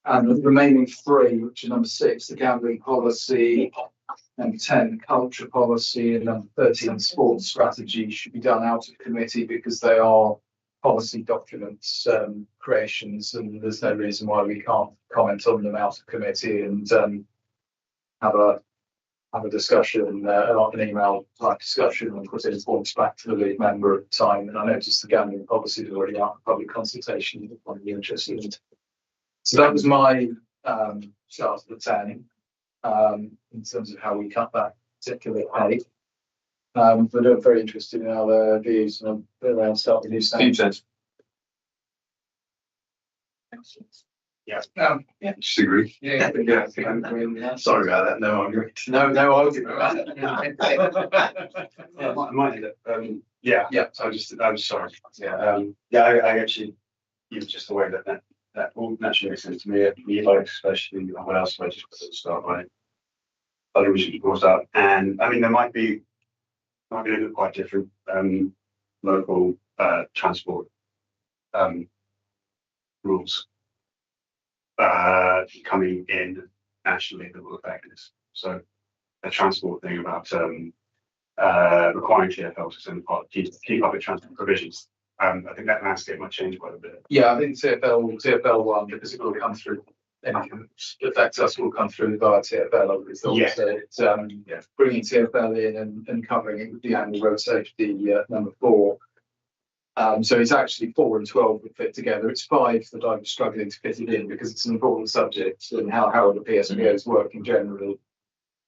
And the remaining 3, which are number 6, the gambling policy, number 10, culture policy, and number 13, sports strategy, should be done out of committee because they are policy documents creations, and there's no reason why we can't comment on them out of committee and have a discussion, an email type discussion, and put in points back to the lead member at the time. And I noticed the gambling policy is already out for public consultation if one of you interested. So that was my start of the 10 in terms of how we cut that particular pay. But I'm very interested in our views, and I'm around start with you, Sam. Yeah. Yeah. Disagree. Yeah. Sorry about that. No argument. No argument. I might end up, yeah. Yeah. I'm sorry. Yeah. Yeah. I actually, even just the way that all naturally makes sense to me. E-bikes, especially, what else have I just put at the start, right? Other issues brought up, and I mean there might be quite different local transport rules coming in nationally that will affect this. So a transport thing about requiring TfL to send part key public transport provisions. I think that landscape might change quite a bit. Yeah, I think TfL one, because it will come through, anything that affects us will come through via TfL, I would have thought. Yeah. So it's bringing TfL in and covering it with the annual road safety number 4. So it's actually 4 and 12 would fit together. It's 5 that I'm struggling to fit it in because it's an important subject and how the PSPOs work in general.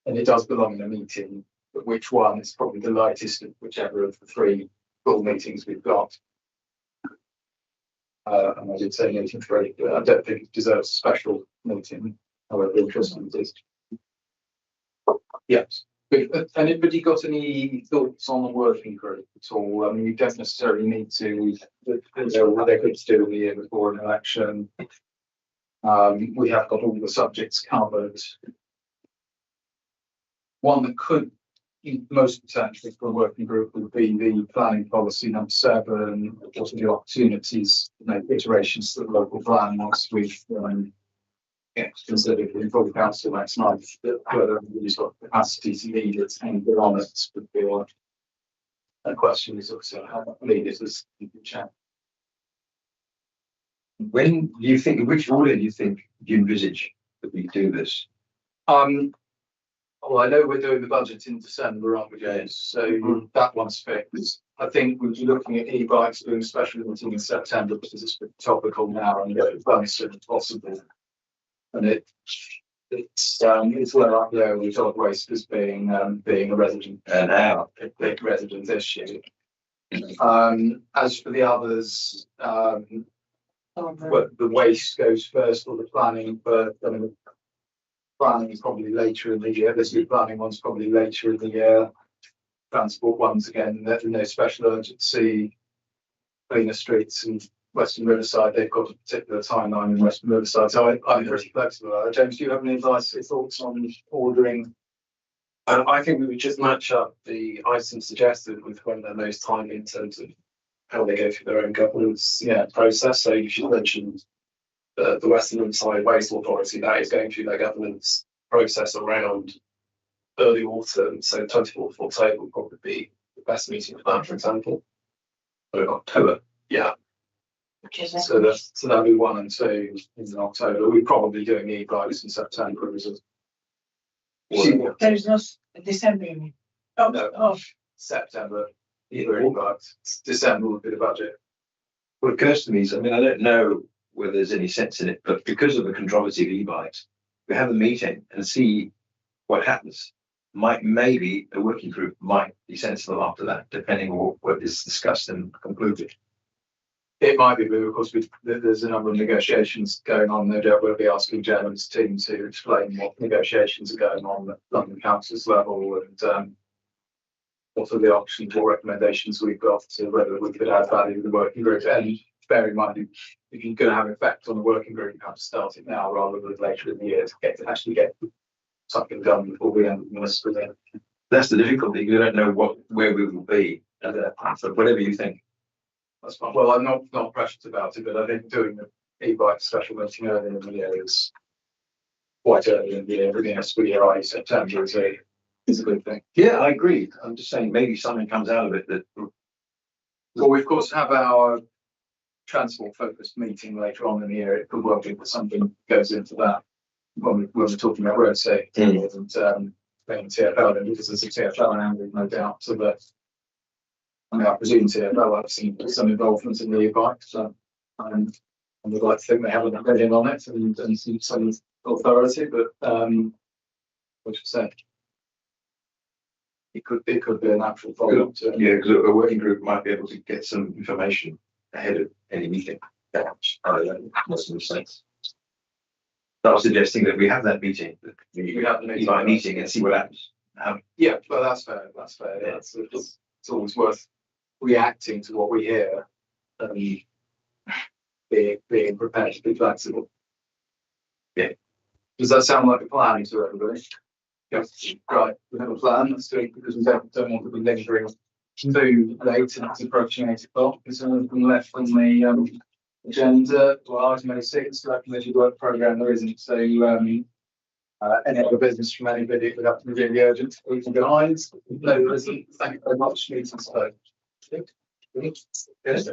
And it does belong in a meeting, but which one is probably the lightest of whichever of the 3 full meetings we've got. And I did say meeting 3, but I don't think it deserves a special meeting, however interesting it is. Yes. But anybody got any thoughts on the working group at all? I mean, you don't necessarily need to, what they could do in the year before an election. We have got all the subjects covered. One that could most potentially for a working group would be the planning policy number 7. What are the opportunities to make iterations to the local plan once we've considered in full council next month, that whether we've got capacity to lead it and get on it would be a question is also how lead it as you can chat. When do you think, which order do you envisage that we do this? Well, I know we're doing the budget in December, aren't we, James? So that one's fixed. I think we'll be looking at e-bikes doing a special meeting in September because it's topical now and get it done as soon as possible. And it's where up there with dog waste as being a resident And how? a big resident issue. As for the others, but the waste goes first or the planning, but I mean, planning is probably later in the year. This new planning one's probably later in the year. Transport ones again, there's no special urgency. Cleaner streets and Western Riverside, they've got a particular timeline in Western Riverside. So I'm pretty flexible. James, do you have any advice or thoughts on ordering? I think we would just match up the items suggested with when they're most timely in terms of how they go through their own governance process. So you should mention the Western Riverside Waste Authority that is going through their governance process around early autumn. So 24th of October will probably be the best meeting for that, for example. October. Yeah. So that'll be 1 and 2 in October. We're probably doing e-bikes in September. There is no December. No. September. E-bikes. December would be the budget. What occurs to me is, I mean, I don't know whether there's any sense in it, but because of the controversy of e-bikes, we have a meeting and see what happens. Maybe a working group might be sensible after that, depending on what is discussed and concluded. It might be, but of course, there's a number of negotiations going on. No doubt we'll be asking Jeremy's team to explain what negotiations are going on at London Council's level and what are the options or recommendations we've got to whether we could add value to the working group. And bear in mind, if you're going to have effect on the working group, you have to start it now rather than later in the year to actually get something done before we end the minister. That's the difficulty. You don't know where we will be at that point. So whatever you think. That's fine. Well, I'm not precious about it, but I think doing the e-bike special meeting early in the year is quite early in the year. Everything has to be here September is a good thing. Yeah, I agree. I'm just saying maybe something comes out of it that. Well, we of course have our transport focused meeting later on in the year. It could well be that something goes into that when we're talking about road safety and TfL, because there's a TfL angle, no doubt. So that. I mean, I presume TfL have seen some involvement in the e-bike, so I would like to think they have an opinion on it and some authority, but what you said, it could be a natural follow-up to it. Yeah, because a working group might be able to get some information ahead of any meeting. Perhaps. I don't know. Makes some sense. I was suggesting that we have that meeting, We have the meeting and see what happens. Yeah, well, that's fair. That's fair. Yeah. It's always worth reacting to what we hear and being prepared to be flexible. Yeah. Does that sound like a plan to everybody? Yes. Right. We have a plan. Let's do it because we don't want to be lingering too late and it's approaching 8 o'clock. There's anything left on the agenda. Well, item 86, the committee work programme, there isn't. So any other business from anybody without to be really urgent, leaving behind. No, there isn't. Thank you very much. Meeting's closed. Yes.